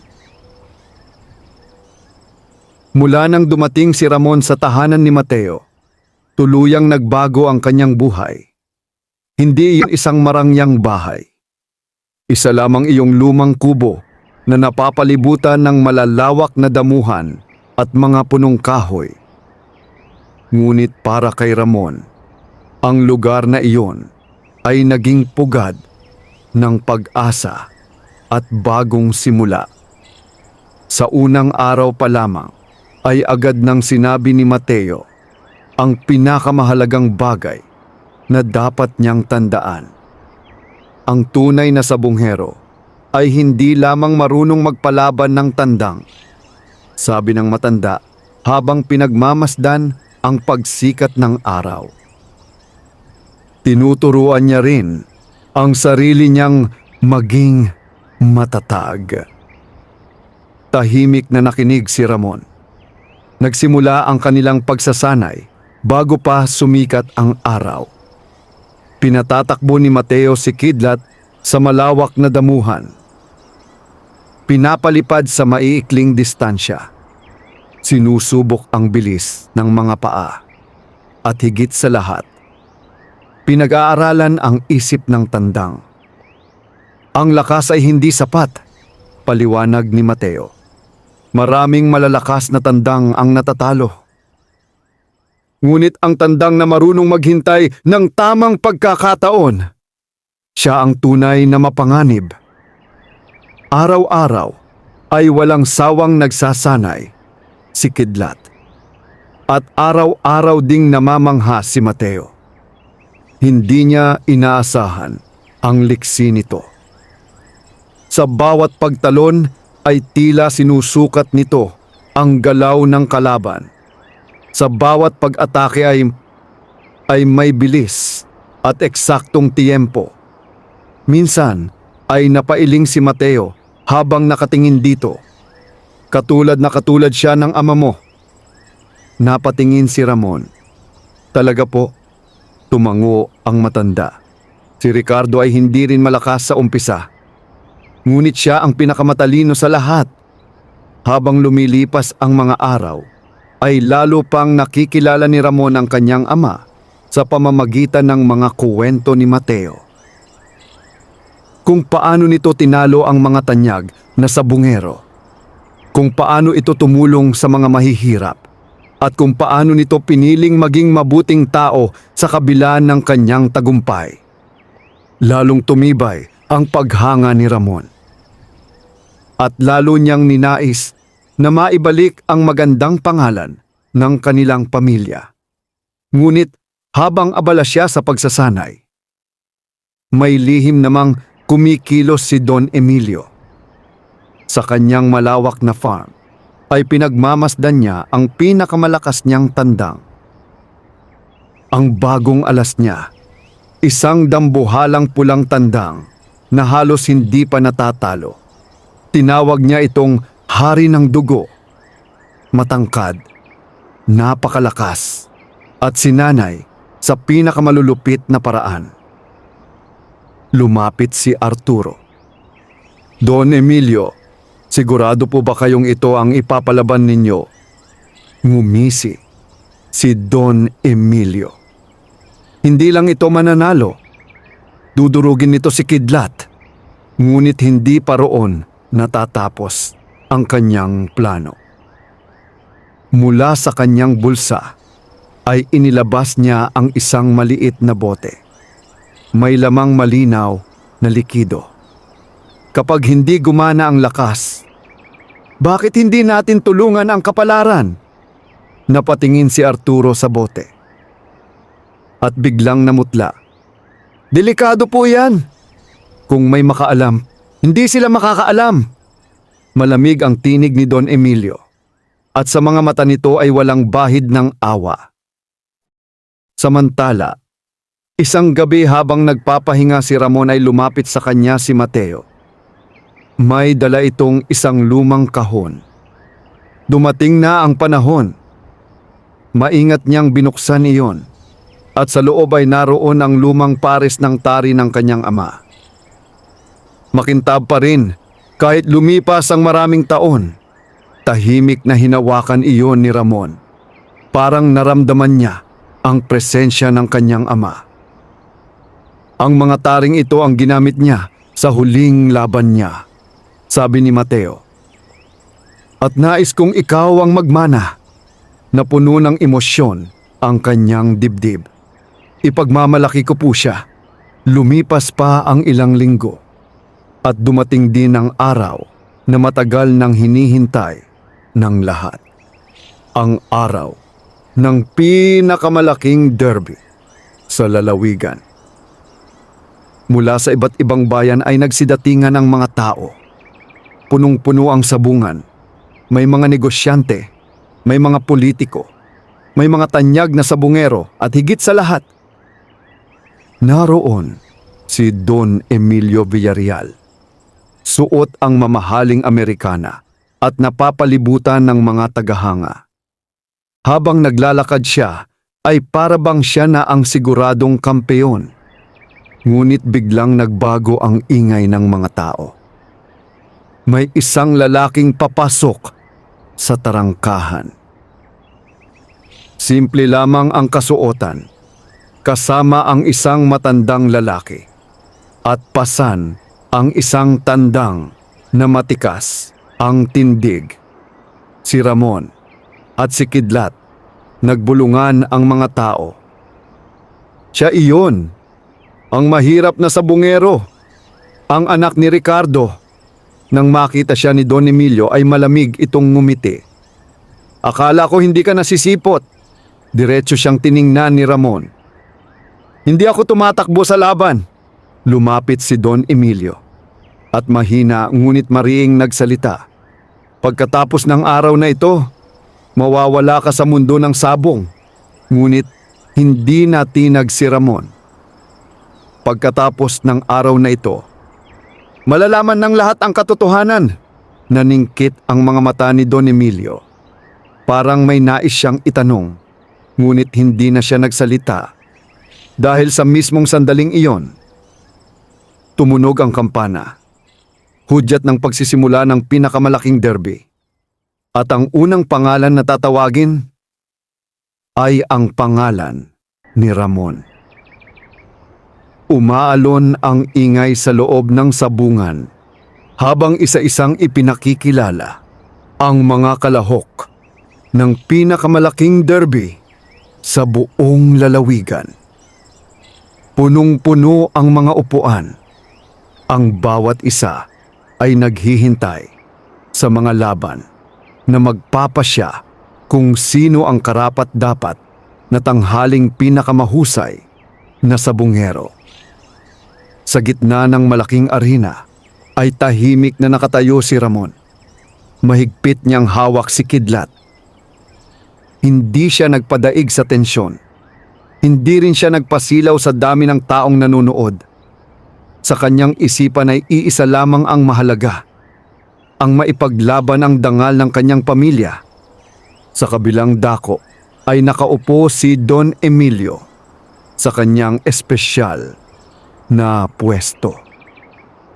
Mula nang dumating si Ramon sa tahanan ni Mateo, tuluyang nagbago ang kanyang buhay. Hindi iyon isang marangyang bahay. Isa lamang iyong lumang kubo na napapalibutan ng malalawak na damuhan at mga punong kahoy. Ngunit para kay Ramon, ang lugar na iyon ay naging pugad ng pag-asa at bagong simula. Sa unang araw pa lamang, ay agad nang sinabi ni Mateo ang pinakamahalagang bagay na dapat niyang tandaan. Ang tunay na sabonghero ay hindi lamang marunong magpalaban ng tandang. Sabi ng matanda habang pinagmamasdan ang pagsikat ng araw. Tinuturuan niya rin ang sarili niyang maging matatag. Tahimik na nakinig si Ramon. Nagsimula ang kanilang pagsasanay bago pa sumikat ang araw. Pinatatakbo ni Mateo si Kidlat sa malawak na damuhan. Pinapalipad sa maiikling distansya. Sinusubok ang bilis ng mga paa. At higit sa lahat, pinag-aaralan ang isip ng tandang. Ang lakas ay hindi sapat, paliwanag ni Mateo. Maraming malalakas na tandang ang natatalo. Ngunit ang tandang na marunong maghintay ng tamang pagkakataon, siya ang tunay na mapanganib. Araw-araw ay walang sawang nagsasanay si Kidlat. At araw-araw ding namamangha si Mateo. Hindi niya inaasahan ang liksi nito. Sa bawat pagtalon ay tila sinusukat nito ang galaw ng kalaban. Sa bawat pag-atake ay may bilis at eksaktong tiyempo. Minsan ay napailing si Mateo habang nakatingin dito. Katulad siya ng ama mo. Napatingin si Ramon. Talaga po, tumango ang matanda. Si Ricardo ay hindi rin malakas sa umpisa. Ngunit siya ang pinakamatalino sa lahat. Habang lumilipas ang mga araw, ay lalo pang nakikilala ni Ramon ang kanyang ama sa pamamagitan ng mga kuwento ni Mateo. Kung paano nito tinalo ang mga tanyag na sabungero, kung paano ito tumulong sa mga mahihirap, at kung paano nito piniling maging mabuting tao sa kabila ng kanyang tagumpay. Lalong tumibay ang paghanga ni Ramon. At lalo niyang ninais na maibalik ang magandang pangalan ng kanilang pamilya. Ngunit habang abala siya sa pagsasanay, may lihim namang kumikilos si Don Emilio. Sa kanyang malawak na farm ay pinagmamasdan niya ang pinakamalakas niyang tandang. Ang bagong alas niya, isang dambuhalang pulang tandang na halos hindi pa natatalo. Tinawag niya itong hari ng dugo. Matangkad, napakalakas, at sinanay sa pinakamalulupit na paraan. Lumapit si Arturo. Don Emilio, sigurado po ba kayong ito ang ipapalaban ninyo? Ngumisi si Don Emilio. Hindi lang ito mananalo. Dudurugin nito si Kidlat. Ngunit hindi pa roon natatapos ang kanyang plano. Mula sa kanyang bulsa ay inilabas niya ang isang maliit na bote. May lamang malinaw na likido. Kapag hindi gumana ang lakas, bakit hindi natin tulungan ang kapalaran? Napatingin si Arturo sa bote. At biglang namutla. Delikado po yan. Kung may makaalam, hindi sila makakaalam. Malamig ang tinig ni Don Emilio. At sa mga mata nito ay walang bahid ng awa. Samantala, isang gabi habang nagpapahinga si Ramon ay lumapit sa kanya si Mateo. May dala itong isang lumang kahon. Dumating na ang panahon. Maingat niyang binuksan iyon. At sa loob ay naroon ang lumang pares ng tari ng kanyang ama. Makintab pa rin kahit lumipas ang maraming taon. Tahimik na hinawakan iyon ni Ramon. Parang naramdaman niya ang presensya ng kanyang ama. Ang mga taring ito ang ginamit niya sa huling laban niya, sabi ni Mateo. At nais kong ikaw ang magmana, na puno ng emosyon ang kanyang dibdib. Ipagmamalaki ko po siya. Lumipas pa ang ilang linggo. At dumating din ang araw na matagal nang hinihintay ng lahat. Ang araw ng pinakamalaking derby sa lalawigan. Mula sa iba't ibang bayan ay nagsidatingan ang mga tao. Punong-puno ang sabungan. May mga negosyante, may mga politiko, may mga tanyag na sabungero at higit sa lahat, naroon si Don Emilio Villarreal. Suot ang mamahaling Amerikana at napapalibutan ng mga tagahanga. Habang naglalakad siya, ay parabang siya na ang siguradong kampeon. Ngunit biglang nagbago ang ingay ng mga tao. May isang lalaking papasok sa tarangkahan. Simple lamang ang kasuotan, kasama ang isang matandang lalaki. At pasan ang isang tandang na matikas ang tindig. Si Ramon at si Kidlat, nagbulungan ang mga tao. Siya iyon, ang mahirap na sabungero, ang anak ni Ricardo. Nang makita siya ni Don Emilio ay malamig itong ngumiti. Akala ko hindi ka nasisipot. Diretso siyang tiningnan ni Ramon. Hindi ako tumatakbo sa laban. Lumapit si Don Emilio. At mahina ngunit mariing nagsalita. Pagkatapos ng araw na ito, mawawala ka sa mundo ng sabong. Ngunit hindi natinag si Ramon. Pagkatapos ng araw na ito, malalaman ng lahat ang katotohanan. Naningkit ang mga mata ni Don Emilio. Parang may nais siyang itanong, ngunit hindi na siya nagsalita. Dahil sa mismong sandaling iyon, tumunog ang kampana. Hudyat ng pagsisimula ng pinakamalaking derby. At ang unang pangalan na tatawagin ay ang pangalan ni Ramon. Umaalon ang ingay sa loob ng sabungan habang isa-isang ipinakikilala ang mga kalahok ng pinakamalaking derby sa buong lalawigan. Punong-puno ang mga upuan. Ang bawat isa ay naghihintay sa mga laban na magpapasya kung sino ang karapat-dapat na tanghaling pinakamahusay na sabungero. Sa gitna ng malaking arena ay tahimik na nakatayo si Ramon. Mahigpit niyang hawak si Kidlat. Hindi siya nagpadaig sa tensyon. Hindi rin siya nagpasilaw sa dami ng taong nanonood. Sa kanyang isipan ay iisa lamang ang mahalaga. Ang maipaglaban ang dangal ng kanyang pamilya. Sa kabilang dako ay nakaupo si Don Emilio sa kanyang espesyal na pwesto.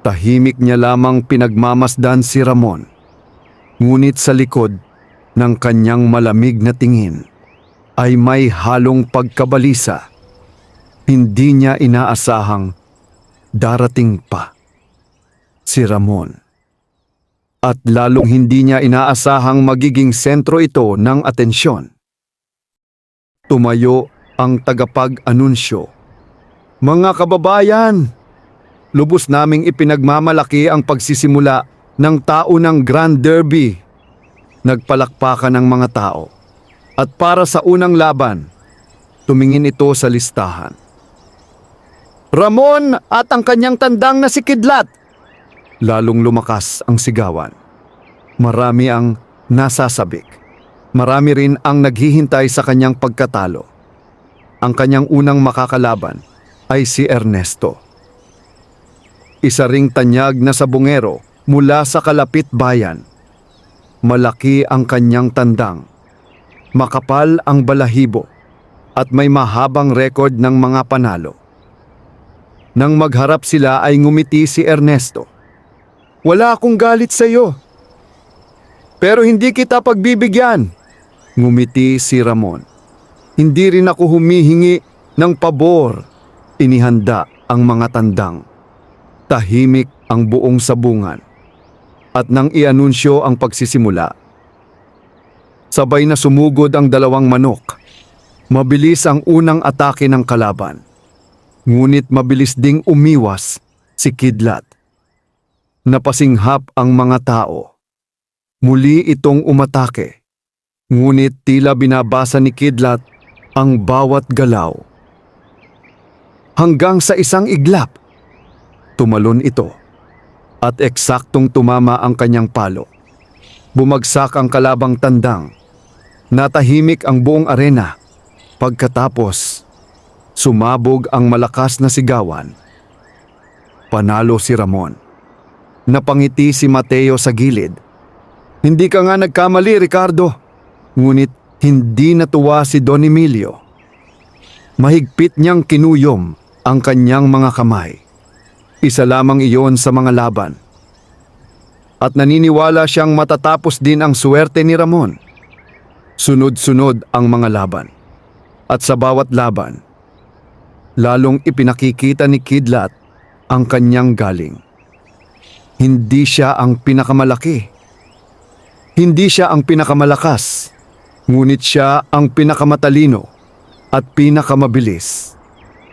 Tahimik niya lamang pinagmamasdan si Ramon. Ngunit sa likod ng kanyang malamig na tingin ay may halong pagkabalisa. Hindi niya inaasahang darating pa si Ramon. At lalong hindi niya inaasahang magiging sentro ito ng atensyon. Tumayo ang tagapag-anunsyo. Mga kababayan, lubos naming ipinagmamalaki ang pagsisimula ng taunang Grand Derby. Nagpalakpakan ng mga tao. At para sa unang laban, tumingin ito sa listahan. Ramon at ang kanyang tandang na si Kidlat. Lalong lumakas ang sigawan. Marami ang nasasabik. Marami rin ang naghihintay sa kanyang pagkatalo. Ang kanyang unang makakalaban ay si Ernesto. Isa ring tanyag na sabungero mula sa kalapit bayan. Malaki ang kanyang tandang. Makapal ang balahibo at may mahabang rekord ng mga panalo. Nang magharap sila ay ngumiti si Ernesto. Wala akong galit sa iyo. Pero hindi kita pagbibigyan. Ngumiti si Ramon. Hindi rin ako humihingi ng pabor. Inihanda ang mga tandang. Tahimik ang buong sabungan. At nang ianunsyo ang pagsisimula, sabay na sumugod ang dalawang manok. Mabilis ang unang atake ng kalaban. Ngunit mabilis ding umiwas si Kidlat. Napasinghap ang mga tao. Muli itong umatake. Ngunit tila binabasa ni Kidlat ang bawat galaw. Hanggang sa isang iglap, tumalon ito at eksaktong tumama ang kanyang palo. Bumagsak ang kalabang tandang. Natahimik ang buong arena. Pagkatapos, sumabog ang malakas na sigawan. Panalo si Ramon. Napangiti si Mateo sa gilid. Hindi ka nga nagkamali, Ricardo. Ngunit hindi natuwa si Don Emilio. Mahigpit niyang kinuyom ang kanyang mga kamay. Isa lamang iyon sa mga laban. At naniniwala siyang matatapos din ang swerte ni Ramon. Sunod-sunod ang mga laban. At sa bawat laban, lalong ipinakikita ni Kidlat ang kanyang galing. Hindi siya ang pinakamalaki. Hindi siya ang pinakamalakas. Ngunit siya ang pinakamatalino at pinakamabilis.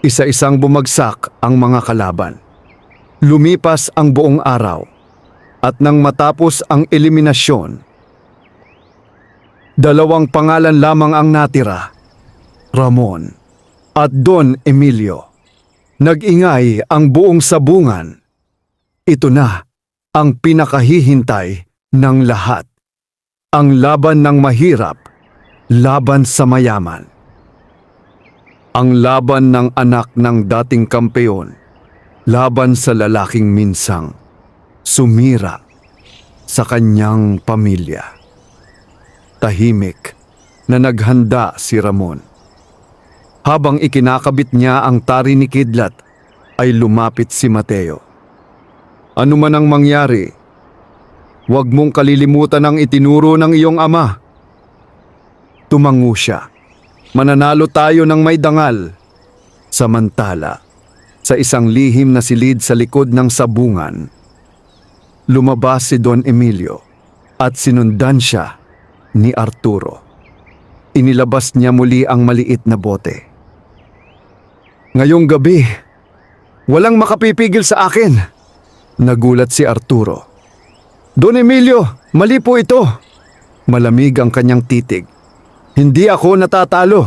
Isa-isang bumagsak ang mga kalaban. Lumipas ang buong araw at nang matapos ang eliminasyon, 2 pangalan lamang ang natira, Ramon at Don Emilio. Nag-ingay ang buong sabungan. Ito na ang pinakahihintay ng lahat. Ang laban ng mahirap, laban sa mayaman. Ang laban ng anak ng dating kampeon, laban sa lalaking minsang sumira sa kanyang pamilya. Tahimik na naghanda si Ramon. Habang ikinakabit niya ang tari ni Kidlat, ay lumapit si Mateo. Ano man ang mangyari, huwag mong kalilimutan ang itinuro ng iyong ama. Tumango siya. Mananalo tayo ng may dangal. Samantala, sa isang lihim na silid sa likod ng sabungan, lumabas si Don Emilio at sinundan siya ni Arturo. Inilabas niya muli ang maliit na bote. Ngayong gabi, walang makapipigil sa akin. Nagulat si Arturo. Don Emilio, mali po ito. Malamig ang kanyang titig. Hindi ako natatalo.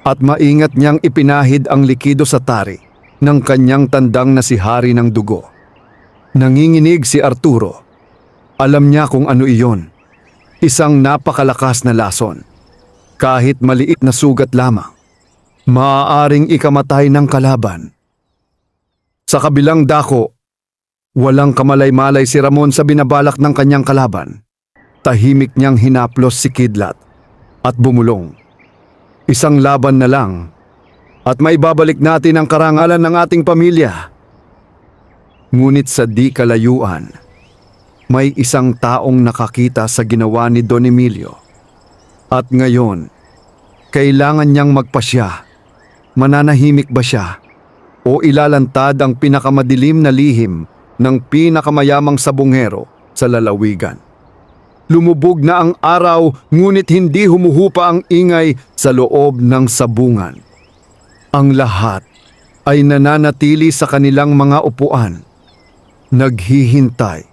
At maingat niyang ipinahid ang likido sa tari ng kanyang tandang na si Hari ng Dugo. Nanginginig si Arturo. Alam niya kung ano iyon. Isang napakalakas na lason. Kahit maliit na sugat lamang, maaaring ikamatay ng kalaban. Sa kabilang dako, walang kamalay-malay si Ramon sa binabalak ng kanyang kalaban. Tahimik niyang hinaplos si Kidlat at bumulong. Isang laban na lang at maibabalik natin ang karangalan ng ating pamilya. Ngunit sa di kalayuan, may isang taong nakakita sa ginawa ni Don Emilio. At ngayon, kailangan niyang magpasya. Mananahimik ba siya o ilalantad ang pinakamadilim na lihim ng pinakamayamang sabungero sa lalawigan? Lumubog na ang araw, ngunit hindi humuhupa ang ingay sa loob ng sabungan. Ang lahat ay nananatili sa kanilang mga upuan, naghihintay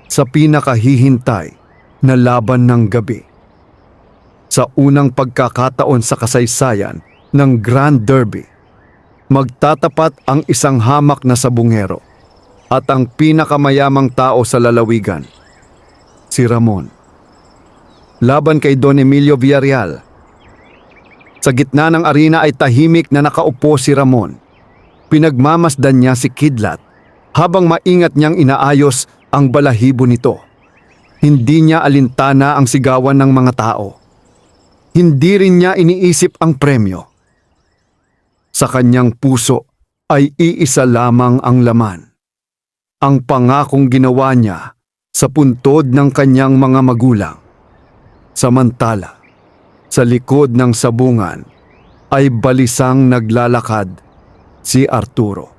sa pinakahihintay na laban ng gabi. Sa unang pagkakataon sa kasaysayan ng Grand Derby, magtatapat ang isang hamak na sabungero at ang pinakamayamang tao sa lalawigan, si Ramon, laban kay Don Emilio Villarreal. Sa gitna ng arena ay tahimik na nakaupo si Ramon. Pinagmamasdan niya si Kidlat habang maingat niyang inaayos ang balahibo nito. Hindi niya alintana ang sigawan ng mga tao. Hindi rin niya iniisip ang premyo. Sa kanyang puso ay iisa lamang ang laman. Ang pangakong ginawa niya sa puntod ng kanyang mga magulang. Samantala, sa likod ng sabungan ay balisang naglalakad si Arturo.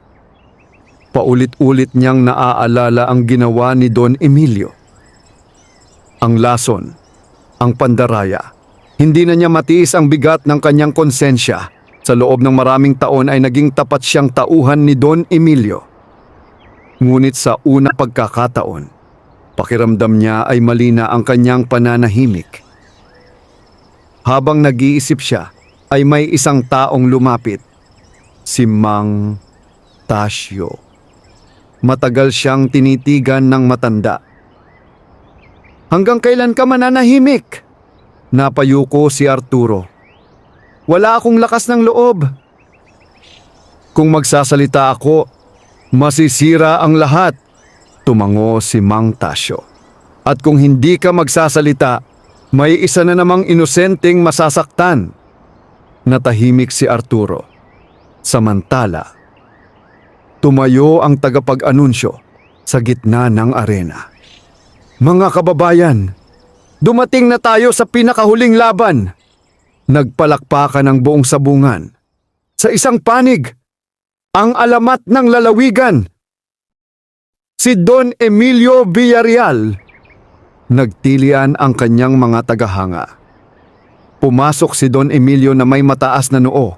Paulit-ulit niyang naaalala ang ginawa ni Don Emilio. Ang lason, ang pandaraya, hindi na niya matiis ang bigat ng kanyang konsensya. Sa loob ng maraming taon ay naging tapat siyang tauhan ni Don Emilio. Ngunit sa unang pagkakataon, pakiramdam niya ay mali na ang kanyang pananahimik. Habang nag-iisip siya, ay may isang taong lumapit, si Mang Tasyo. Matagal siyang tinitigan ng matanda. Hanggang kailan ka mananahimik? Napayuko si Arturo. Wala akong lakas ng loob. Kung magsasalita ako, masisira ang lahat. Tumango si Mang Tasyo. At kung hindi ka magsasalita, may isa na namang inosenteng masasaktan. Natahimik si Arturo. Samantala, tumayo ang tagapag-anunsyo sa gitna ng arena. Mga kababayan, dumating na tayo sa pinakahuling laban. Nagpalakpakan ang buong sabungan. Sa isang panig, ang alamat ng lalawigan. Si Don Emilio Villarreal. Nagtilian ang kanyang mga tagahanga. Pumasok si Don Emilio na may mataas na noo.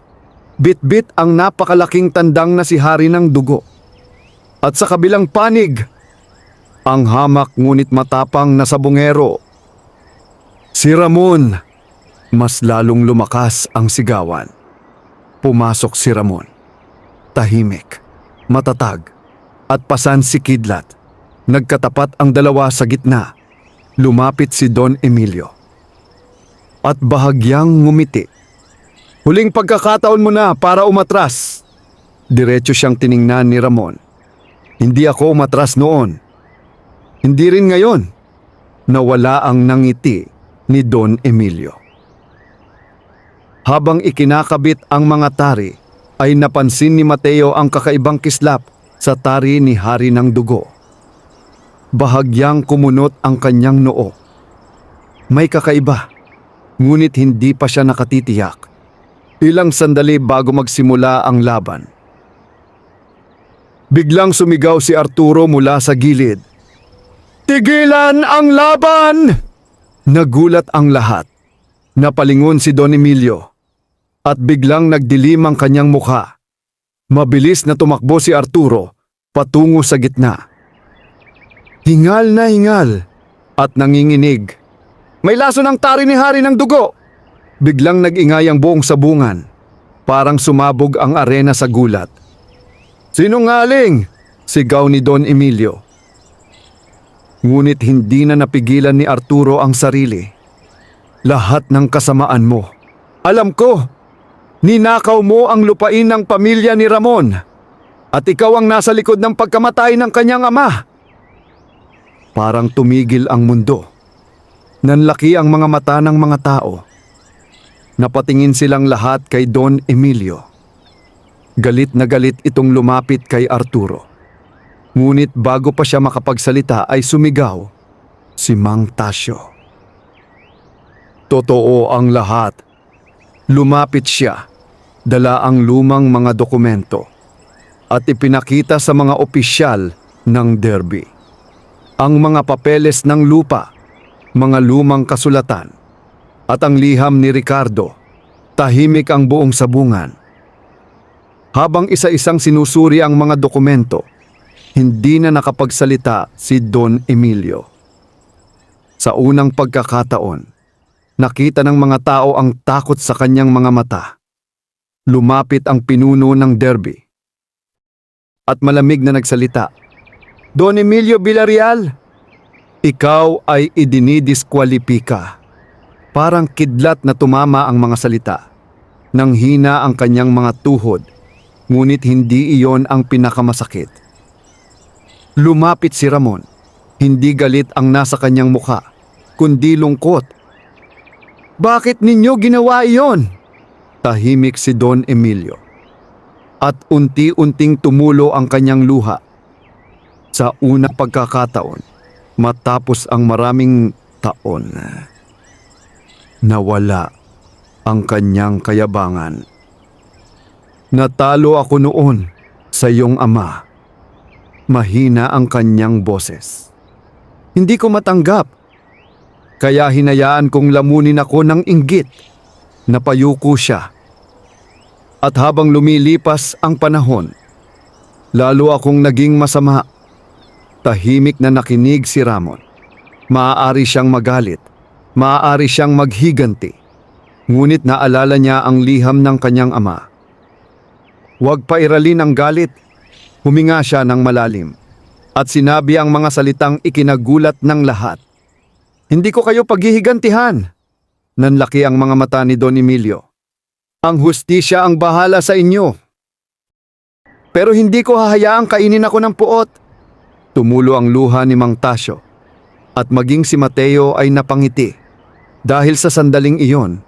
Bit-bit ang napakalaking tandang na si Hari ng Dugo. At sa kabilang panig, ang hamak ngunit matapang na sabungero. Si Ramon. Mas lalong lumakas ang sigawan. Pumasok si Ramon. Tahimik, matatag, at pasan si Kidlat. Nagkatapat ang dalawa sa gitna. Lumapit si Don Emilio. At bahagyang ngumiti. Huling pagkakataon mo na para umatras. Diretso siyang tiningnan ni Ramon. Hindi ako umatras noon. Hindi rin ngayon. Nawala ang nangiti ni Don Emilio. Habang ikinakabit ang mga tari, ay napansin ni Mateo ang kakaibang kislap sa tari ni Hari ng Dugo. Bahagyang kumunot ang kanyang noo. May kakaiba, ngunit hindi pa siya nakatitiyak. Ilang sandali bago magsimula ang laban. Biglang sumigaw si Arturo mula sa gilid. Tigilan ang laban! Nagulat ang lahat. Napalingon si Don Emilio. At biglang nagdilim ang kanyang mukha. Mabilis na tumakbo si Arturo patungo sa gitna. Hingal na hingal at nanginginig. May laso ng tari ni Hari ng Dugo! Biglang nag-ingay ang buong sabungan. Parang sumabog ang arena sa gulat. Sinungaling! Sigaw ni Don Emilio. Ngunit hindi na napigilan ni Arturo ang sarili. Lahat ng kasamaan mo. Alam ko! Ninakaw mo ang lupain ng pamilya ni Ramon. At ikaw ang nasa likod ng pagkamatay ng kanyang ama. Parang tumigil ang mundo. Nanlaki ang mga mata ng mga tao. Napatingin silang lahat kay Don Emilio. Galit na galit itong lumapit kay Arturo. Ngunit bago pa siya makapagsalita ay sumigaw si Mang Tasio. Totoo ang lahat. Lumapit siya, dala ang lumang mga dokumento at ipinakita sa mga opisyal ng Derby. Ang mga papeles ng lupa, mga lumang kasulatan, at ang liham ni Ricardo. Tahimik ang buong sabungan. Habang isa-isang sinusuri ang mga dokumento, hindi na nakapagsalita si Don Emilio. Sa unang pagkakataon, nakita ng mga tao ang takot sa kanyang mga mata. Lumapit ang pinuno ng Derby. At malamig na nagsalita, Don Emilio Villarreal, ikaw ay idinidiskwalipika. Parang kidlat na tumama ang mga salita. Nang hina ang kanyang mga tuhod, ngunit hindi iyon ang pinakamasakit. Lumapit si Ramon. Hindi galit ang nasa kanyang mukha, kundi lungkot. Bakit ninyo ginawa iyon? Tahimik si Don Emilio. At unti-unting tumulo ang kanyang luha. Sa unang pagkakataon, matapos ang maraming taon, nawala ang kanyang kayabangan. Natalo ako noon sa iyong ama. Mahina ang kanyang boses. Hindi ko matanggap. Kaya hinayaan kong lamunin ako ng inggit. Napayuko siya. At habang lumilipas ang panahon, lalo akong naging masama. Tahimik na nakinig si Ramon. Maaari siyang magalit. Maaari siyang maghiganti. Ngunit naalala niya ang liham ng kanyang ama. Huwag pairalin ang galit. Huminga siya ng malalim. At sinabi ang mga salitang ikinagulat ng lahat. Hindi ko kayo paghihigantihan. Nanlaki ang mga mata ni Don Emilio. Ang hustisya ang bahala sa inyo. Pero hindi ko hahayaang kainin ako ng puot. Tumulo ang luha ni Mang Tasio. At maging si Mateo ay napangiti. Dahil sa sandaling iyon,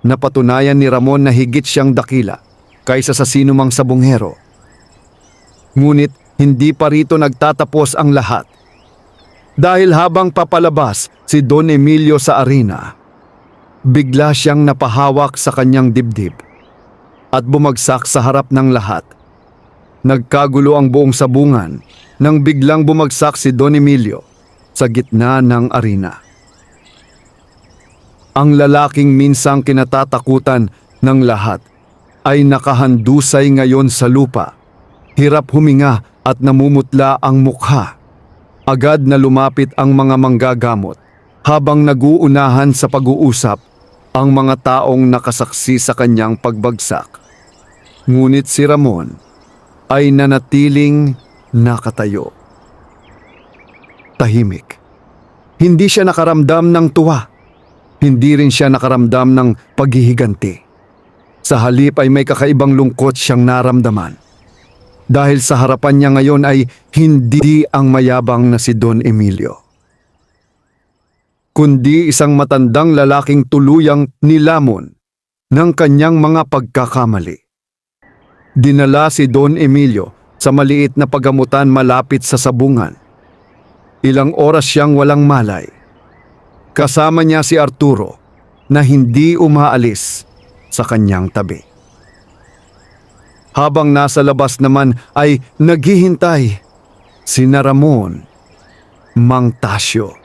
napatunayan ni Ramon na higit siyang dakila kaysa sa sinumang sabongero. Ngunit hindi pa rito nagtatapos ang lahat. Dahil habang papalabas si Don Emilio sa arena, bigla siyang napahawak sa kanyang dibdib at bumagsak sa harap ng lahat. Nagkagulo ang buong sabungan nang biglang bumagsak si Don Emilio sa gitna ng arena. Ang lalaking minsang kinatatakutan ng lahat ay nakahandusay ngayon sa lupa. Hirap huminga at namumutla ang mukha. Agad na lumapit ang mga manggagamot habang naguunahan sa pag-uusap ang mga taong nakasaksi sa kanyang pagbagsak. Ngunit si Ramon ay nanatiling nakatayo. Tahimik. Hindi siya nakaramdam ng tuwa. Hindi rin siya nakaramdam ng paghihiganti. Sa halip ay may kakaibang lungkot siyang naramdaman. Dahil sa harapan niya ngayon ay hindi ang mayabang na si Don Emilio, kundi isang matandang lalaking tuluyang nilamon ng kanyang mga pagkakamali. Dinala si Don Emilio sa maliit na pagamutan malapit sa sabungan. Ilang oras siyang walang malay. Kasama niya si Arturo na hindi umaalis sa kanyang tabi. Habang nasa labas naman ay naghihintay sina Ramon, Mang Tasio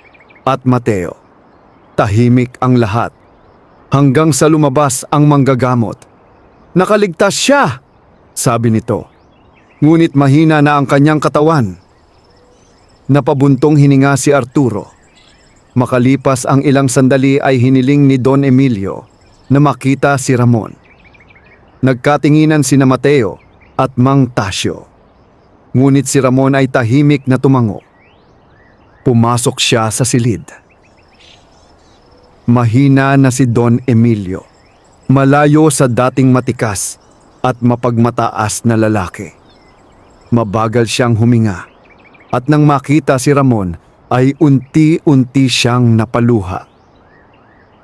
at Mateo. Tahimik ang lahat hanggang sa lumabas ang manggagamot. "Nakaligtas siya!" sabi nito. Ngunit mahina na ang kanyang katawan. Napabuntong hininga si Arturo. Makalipas ang ilang sandali ay hiniling ni Don Emilio na makita si Ramon. Nagkatinginan sina Mateo at Mang Tasio. Ngunit si Ramon ay tahimik na tumango. Pumasok siya sa silid. Mahina na si Don Emilio, malayo sa dating matikas at mapagmataas na lalaki. Mabagal siyang huminga at nang makita si Ramon ay unti-unti siyang napaluha.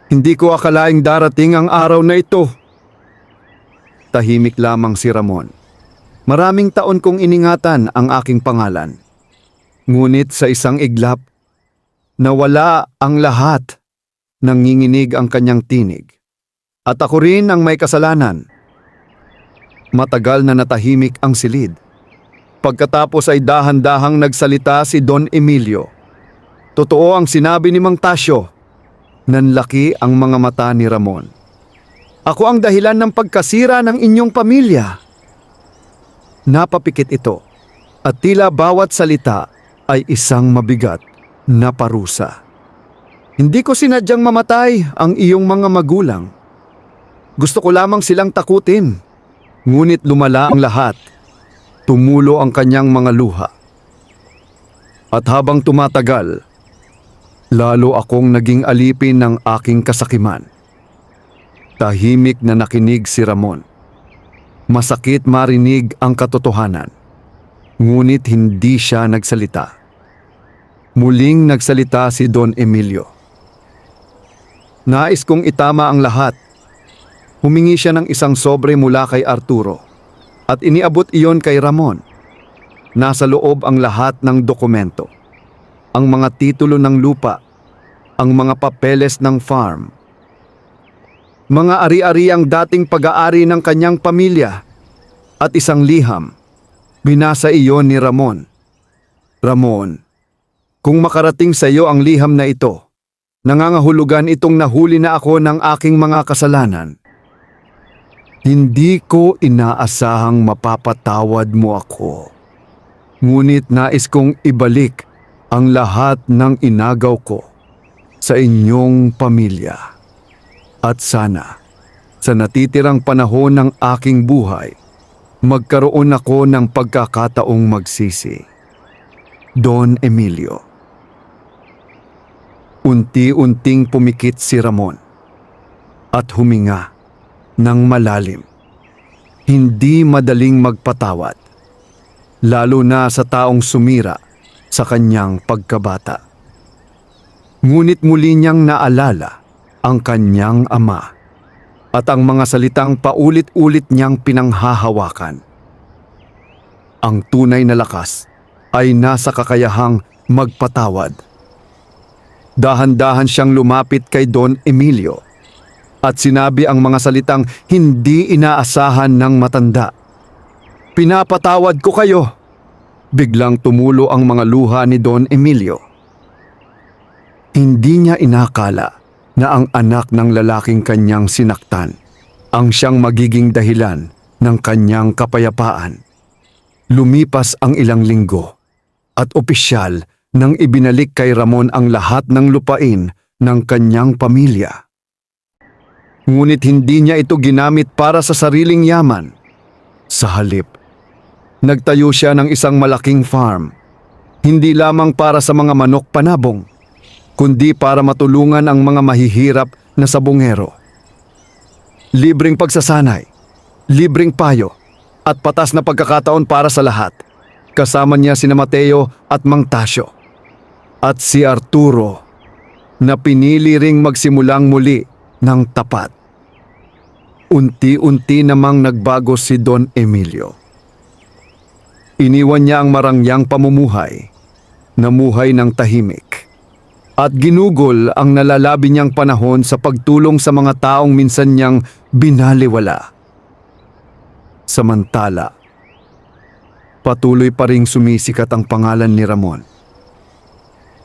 "Hindi ko akalaing darating ang araw na ito." Tahimik lamang si Ramon. "Maraming taon kong iningatan ang aking pangalan. Ngunit sa isang iglap, nawala ang lahat." Nanginginig ang kanyang tinig. "At ako rin ang may kasalanan." Matagal na natahimik ang silid. Pagkatapos ay dahan-dahang nagsalita si Don Emilio. Totoo ang sinabi ni Mang Tasio. Nanlaki ang mga mata ni Ramon. "Ako ang dahilan ng pagkasira ng inyong pamilya." Napapikit ito at tila bawat salita ay isang mabigat na parusa. "Hindi ko sinadyang mamatay ang iyong mga magulang. Gusto ko lamang silang takutin." Ngunit lumala ang lahat. Tumulo ang kanyang mga luha. At habang tumatagal, lalo akong naging alipin ng aking kasakiman. Tahimik na nakinig si Ramon. Masakit marinig ang katotohanan. Ngunit hindi siya nagsalita. Muling nagsalita si Don Emilio. "Nais kong itama ang lahat." Humingi siya ng isang sobre mula kay Arturo at iniabot iyon kay Ramon. Nasa loob ang lahat ng dokumento. Ang mga titulo ng lupa, ang mga papeles ng farm, mga ari-ariang dating pag-aari ng kanyang pamilya, at isang liham. Binasa iyon ni Ramon. "Ramon, kung makarating sa iyo ang liham na ito, nangangahulugan itong nahuli na ako ng aking mga kasalanan. Hindi ko inaasahang mapapatawad mo ako. Ngunit nais kong ibalik ang lahat ng inagaw ko sa inyong pamilya. At sana, sa natitirang panahon ng aking buhay, magkaroon ako ng pagkakataong magsisi. Don Emilio." Unti-unting pumikit si Ramon at huminga ng malalim. Hindi madaling magpatawad, lalo na sa taong sumira sa kanyang pagkabata. Ngunit muli niyang naalala ang kanyang ama. at ang mga salitang paulit-ulit niyang pinanghahawakan. Ang tunay na lakas ay nasa kakayahang magpatawad. Dahan-dahan siyang lumapit kay Don Emilio at sinabi ang mga salitang hindi inaasahan ng matanda. "Pinapatawad ko kayo." Biglang tumulo ang mga luha ni Don Emilio. Hindi niya inakala na ang anak ng lalaking kanyang sinaktan ang siyang magiging dahilan ng kanyang kapayapaan. Lumipas ang ilang linggo at opisyal nang ibinalik kay Ramon ang lahat ng lupain ng kanyang pamilya. Ngunit hindi niya ito ginamit para sa sariling yaman. Sa halip, nagtayo siya ng isang malaking farm, hindi lamang para sa mga manok panabong, kundi para matulungan ang mga mahihirap na sabongero. Libreng pagsasanay, libreng payo, at patas na pagkakataon para sa lahat. Kasama niya sina Mateo at Mang Tasio. At si Arturo, na pinili ring magsimulang muli ng tapat. Unti-unti namang nagbago si Don Emilio. Iniwan niya ang marangyang pamumuhay, namuhay ng tahimik, at ginugol ang nalalabi niyang panahon sa pagtulong sa mga taong minsan niyang binaliwala. Samantala, patuloy pa ring sumisikat ang pangalan ni Ramon.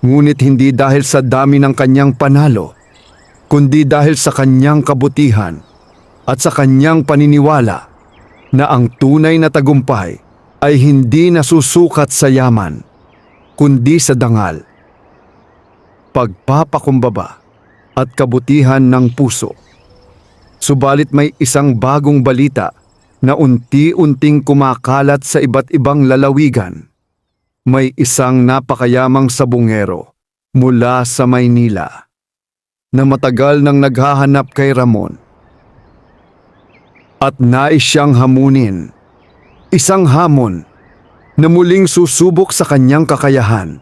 Ngunit hindi dahil sa dami ng kanyang panalo, kundi dahil sa kanyang kabutihan at sa kanyang paniniwala na ang tunay na tagumpay ay hindi nasusukat sa yaman, kundi sa dangal, pagpapakumbaba at kabutihan ng puso. Subalit may isang bagong balita na unti-unting kumakalat sa iba't ibang lalawigan. May isang napakayamang sabongero mula sa Maynila na matagal nang naghahanap kay Ramon. At nais siyang hamunin. Isang hamon na muling susubok sa kanyang kakayahan.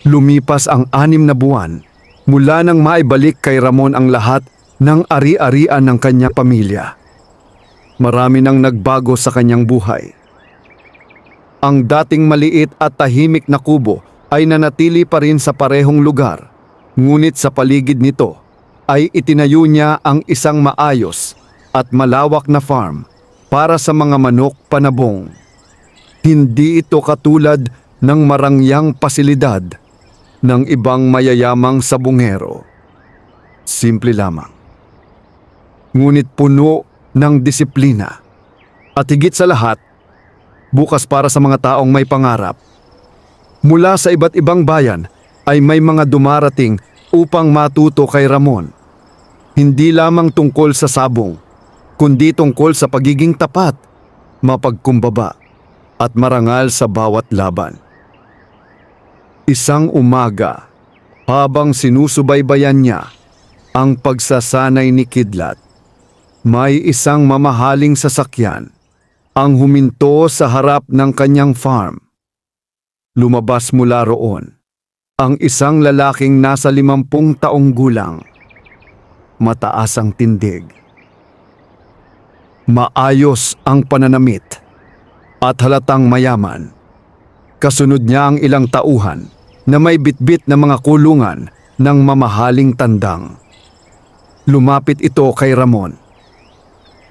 Lumipas ang 6 na buwan mula nang maibalik kay Ramon ang lahat ng ari-arian ng kanyang pamilya. Marami nang nagbago sa kanyang buhay. Ang dating maliit at tahimik na kubo ay nanatili pa rin sa parehong lugar, ngunit sa paligid nito ay itinayo niya ang isang maayos at malawak na farm para sa mga manok panabong. Hindi ito katulad ng marangyang pasilidad ng ibang mayayamang sabongero. Simple lamang. Ngunit puno ng disiplina. At higit sa lahat, bukas para sa mga taong may pangarap. Mula sa iba't ibang bayan ay may mga dumarating upang matuto kay Ramon. Hindi lamang tungkol sa sabong, kundi tungkol sa pagiging tapat, mapagkumbaba, at marangal sa bawat laban. Isang umaga, habang sinusubaybayan niya ang pagsasanay ni Kidlat, may isang mamahaling sasakyan ang huminto sa harap ng kanyang farm. Lumabas mula roon ang isang lalaking nasa 50 taong gulang. Mataas ang tindig. Maayos ang pananamit at halatang mayaman. Kasunod niya ang ilang tauhan na may bitbit na mga kulungan ng mamahaling tandang. Lumapit ito kay Ramon.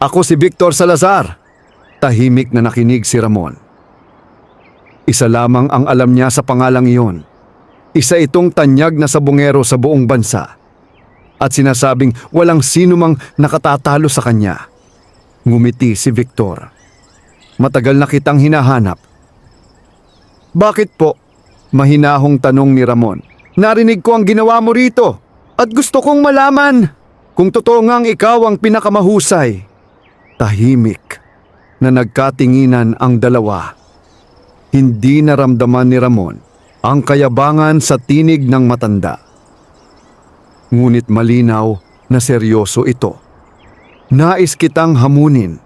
"Ako si Victor Salazar." Tahimik na nakinig si Ramon. Isa lamang ang alam niya sa pangalang iyon. Isa itong tanyag na sabongero sa buong bansa. At sinasabing walang sino mang nakatatalo sa kanya. Ngumiti si Victor. "Matagal na kitang hinahanap." "Bakit po?" Mahinahong tanong ni Ramon. "Narinig ko ang ginawa mo rito at gusto kong malaman kung totoo ngang ikaw ang pinakamahusay." Tahimik na nagkatinginan ang dalawa. Hindi naramdaman ni Ramon ang kayabangan sa tinig ng matanda. Ngunit malinaw na seryoso ito. "Nais kitang hamunin.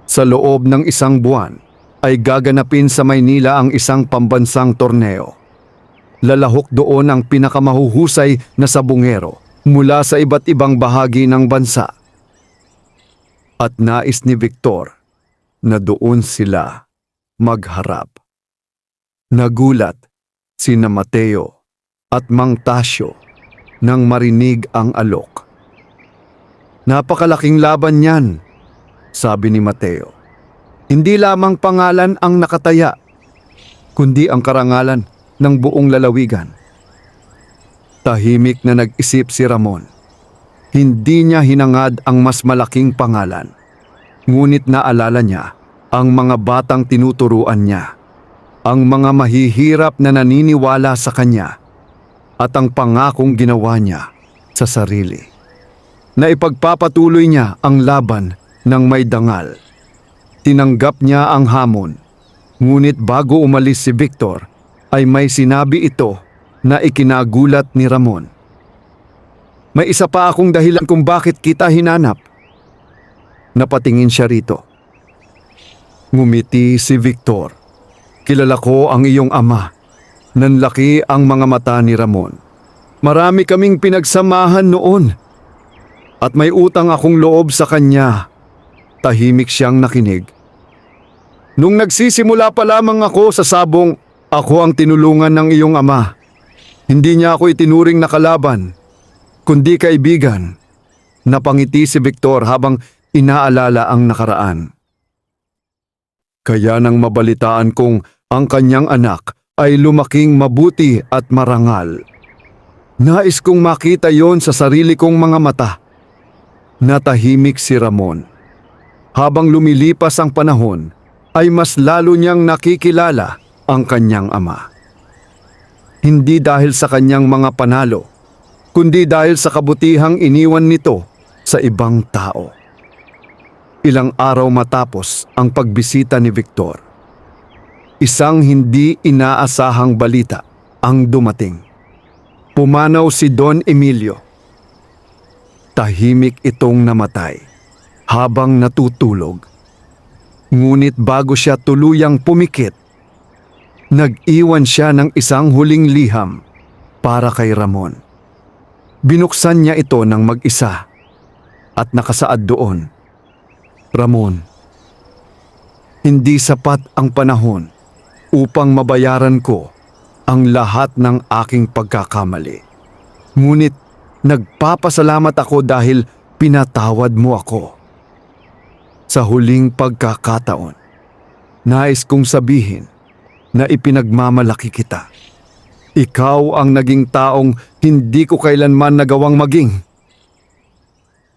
Sa loob ng 1 buwan ay gaganapin sa Maynila ang isang pambansang torneo. Lalahok doon ang pinakamahuhusay na sabongero mula sa iba't ibang bahagi ng bansa. at nais ni Victor na doon sila magharap. Nagulat sina Mateo at Mang Tasyo nang marinig ang alok. "Napakalaking laban niyan," sabi ni Mateo. "Hindi lamang pangalan ang nakataya, kundi ang karangalan ng buong lalawigan." Tahimik na nag-isip si Ramon. Hindi niya hinangad ang mas malaking pangalan, ngunit naalala niya ang mga batang tinuturuan niya, ang mga mahihirap na naniniwala sa kanya, at ang pangakong ginawa niya sa sarili. Na ipagpapatuloy niya ang laban ng may dangal. Tinanggap niya ang hamon, ngunit bago umalis si Victor ay may sinabi ito na ikinagulat ni Ramon. "May isa pa akong dahilan kung bakit kita hinanap." Napatingin siya rito. Ngumiti si Victor. "Kilala ko ang iyong ama." Nanlaki ang mga mata ni Ramon. "Marami kaming pinagsamahan noon at may utang akong loob sa kanya." Tahimik siyang nakinig. "Nung nagsisimula pa lamang ako sa sabong, ako ang tinulungan ng iyong ama. Hindi niya ako itinuring na kalaban, kundi kaibigan." Napangiti si Victor habang inaalala ang nakaraan. "Kaya nang mabalitaan kong ang kanyang anak ay lumaking mabuti at marangal, nais kong makita yon sa sarili kong mga mata." Natahimik si Ramon. Habang lumilipas ang panahon, ay mas lalo niyang nakikilala ang kanyang ama. Hindi dahil sa kanyang mga panalo, kundi dahil sa kabutihang iniwan nito sa ibang tao. Ilang araw matapos ang pagbisita ni Victor, isang hindi inaasahang balita ang dumating. Pumanaw si Don Emilio. Tahimik itong namatay habang natutulog. Ngunit bago siya tuluyang pumikit, nag-iwan siya ng isang huling liham para kay Ramon. Binuksan niya ito ng mag-isa at nakasaad doon, "Ramon, hindi sapat ang panahon upang mabayaran ko ang lahat ng aking pagkakamali. Ngunit nagpapasalamat ako dahil pinatawad mo ako. Sa huling pagkakataon, nais kong sabihin na ipinagmamalaki kita. Ikaw ang naging taong hindi ko kailanman nagawang maging."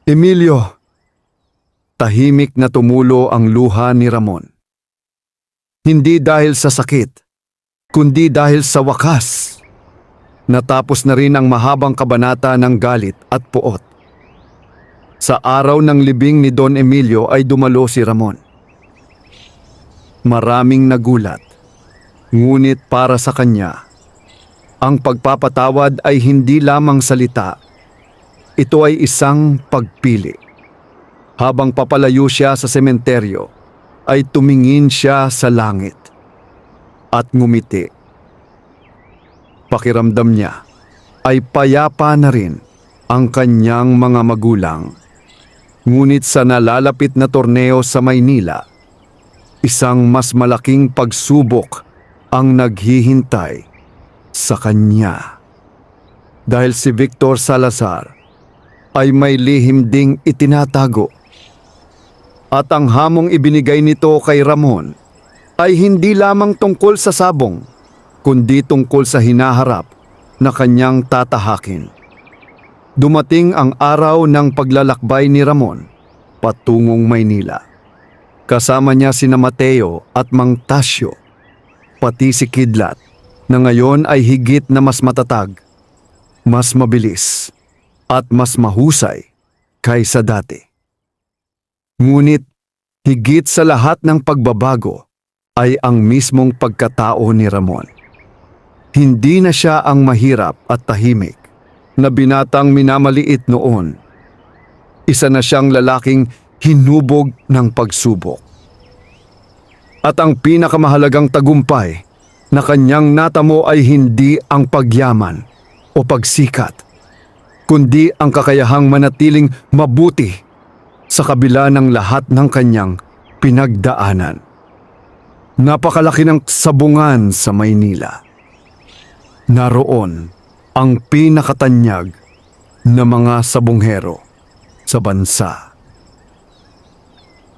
"Emilio." Tahimik na tumulo ang luha ni Ramon. Hindi dahil sa sakit, kundi dahil sa wakas. Natapos na rin ang mahabang kabanata ng galit at puot. Sa araw ng libing ni Don Emilio ay dumalo si Ramon. Maraming nagulat, ngunit para sa kanya, ang pagpapatawad ay hindi lamang salita. Ito ay isang pagpili. Habang papalayo siya sa sementeryo, ay tumingin siya sa langit at ngumiti. Pakiramdam niya ay payapa na rin ang kanyang mga magulang. Ngunit sa nalalapit na torneo sa Maynila, isang mas malaking pagsubok ang naghihintay sa kanya. Dahil si Victor Salazar ay may lihim ding itinatago. At ang hamong ibinigay nito kay Ramon ay hindi lamang tungkol sa sabong, kundi tungkol sa hinaharap na kanyang tatahakin. Dumating ang araw ng paglalakbay ni Ramon patungong Maynila. Kasama niya sina Mateo at Mang Tasyo, pati si Kidlat na ngayon ay higit na mas matatag, mas mabilis at mas mahusay kaysa dati. Ngunit higit sa lahat ng pagbabago ay ang mismong pagkatao ni Ramon. Hindi na siya ang mahirap at tahimik na binatang minamaliit noon. Isa na siyang lalaking hinubog ng pagsubok. At ang pinakamahalagang tagumpay na kanyang natamo ay hindi ang pagyaman o pagsikat, kundi ang kakayahang manatiling mabuti sa kabila ng lahat ng kanyang pinagdaanan. Napakalaki ng sabungan sa Maynila. Naroon ang pinakatanyag na mga sabunghero sa bansa.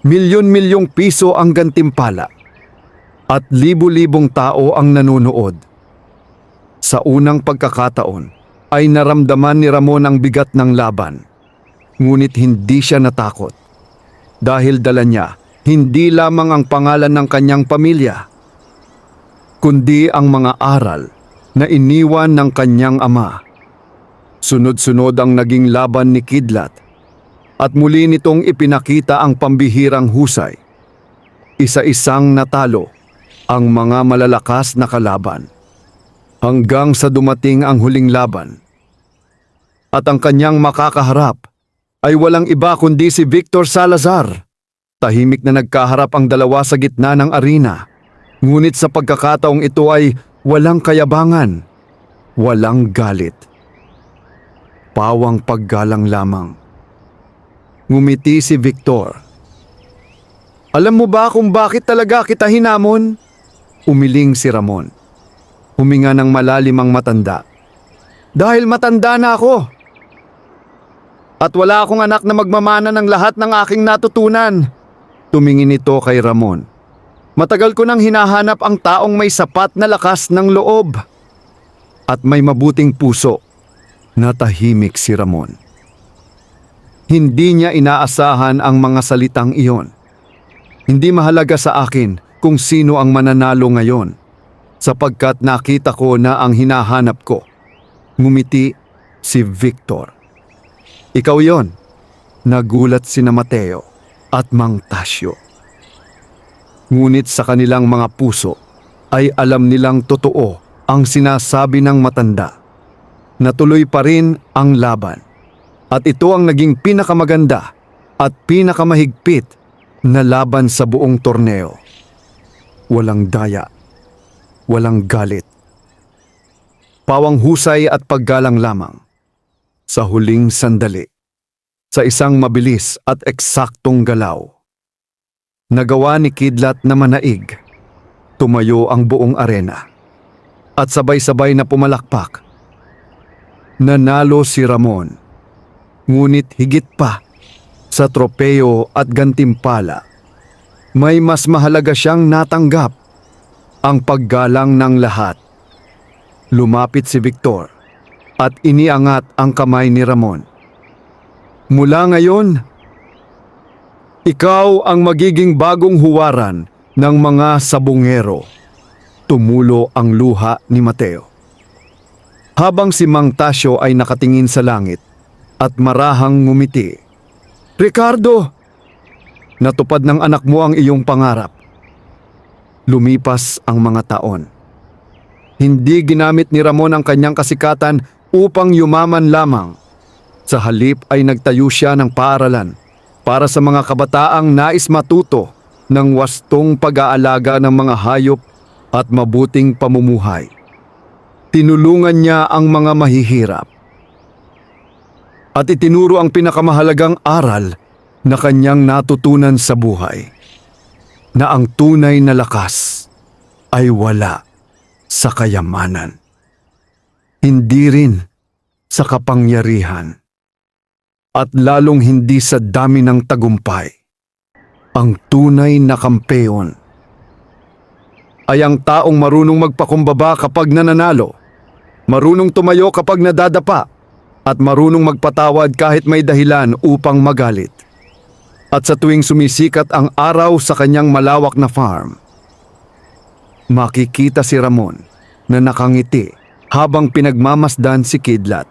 Milyon-milyong piso ang gantimpala at libu-libong tao ang nanonood. Sa unang pagkakataon ay naramdaman ni Ramon ang bigat ng laban. Ngunit hindi siya natakot dahil dala niya hindi lamang ang pangalan ng kanyang pamilya, kundi ang mga aral na iniwan ng kanyang ama. Sunod-sunod ang naging laban ni Kidlat at muli nitong ipinakita ang pambihirang husay. Isa-isang natalo ang mga malalakas na kalaban hanggang sa dumating ang huling laban. At ang kanyang makakaharap ay walang iba kundi si Victor Salazar. Tahimik na nagkaharap ang dalawa sa gitna ng arena. Ngunit sa pagkakataong ito ay walang kayabangan, walang galit. Pawang paggalang lamang. Ngumiti si Victor. Alam mo ba kung bakit talaga kita hinamon? Umiling si Ramon. Huminga ng malalim ang matanda. Dahil matanda na ako. At wala akong anak na magmamana ng lahat ng aking natutunan. Tumingin ito kay Ramon. Matagal ko nang hinahanap ang taong may sapat na lakas ng loob at may mabuting puso. Natahimik si Ramon. Hindi niya inaasahan ang mga salitang iyon. Hindi mahalaga sa akin kung sino ang mananalo ngayon, sapagkat nakita ko na ang hinahanap ko. Ngumiti si Victor. Ikaw yon. Nagulat sina Mateo at Mang Tasyo. Ngunit sa kanilang mga puso ay alam nilang totoo ang sinasabi ng matanda. Natuloy pa rin ang laban. At ito ang naging pinakamaganda at pinakamahigpit na laban sa buong torneo. Walang daya, walang galit. Pawang husay at paggalang lamang. Sa huling sandali, sa isang mabilis at eksaktong galaw, nagawa ni Kidlat na manaig. Tumayo ang buong arena at sabay-sabay na pumalakpak. Nanalo si Ramon. Ngunit higit pa sa tropeo at gantimpala, may mas mahalaga siyang natanggap, ang paggalang ng lahat. Lumapit si Victor at iniangat ang kamay ni Ramon. Mula ngayon, ikaw ang magiging bagong huwaran ng mga sabungero. Tumulo ang luha ni Mateo. Habang si Mang Tasyo ay nakatingin sa langit at marahang ngumiti. Ricardo! Natupad ng anak mo ang iyong pangarap. Lumipas ang mga taon. Hindi ginamit ni Ramon ang kanyang kasikatan upang yumaman lamang. Sa halip ay nagtayo siya ng paaralan para sa mga kabataang nais matuto ng wastong pag-aalaga ng mga hayop at mabuting pamumuhay. Tinulungan niya ang mga mahihirap. At itinuro ang pinakamahalagang aral na kanyang natutunan sa buhay, na ang tunay na lakas ay wala sa kayamanan, hindi rin sa kapangyarihan, at lalong hindi sa dami ng tagumpay. Ang tunay na kampeon ay ang taong marunong magpakumbaba kapag nananalo, marunong tumayo kapag nadadapa, at marunong magpatawad kahit may dahilan upang magalit. At sa tuwing sumisikat ang araw sa kanyang malawak na farm, makikita si Ramon na nakangiti habang pinagmamasdan si Kidlat.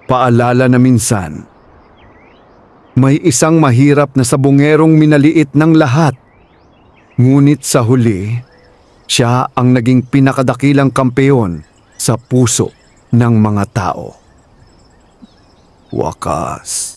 Paalala na minsan, may isang mahirap na sabungerong minaliit ng lahat. Ngunit sa huli, siya ang naging pinakadakilang kampeon sa puso ng mga tao. Wakas.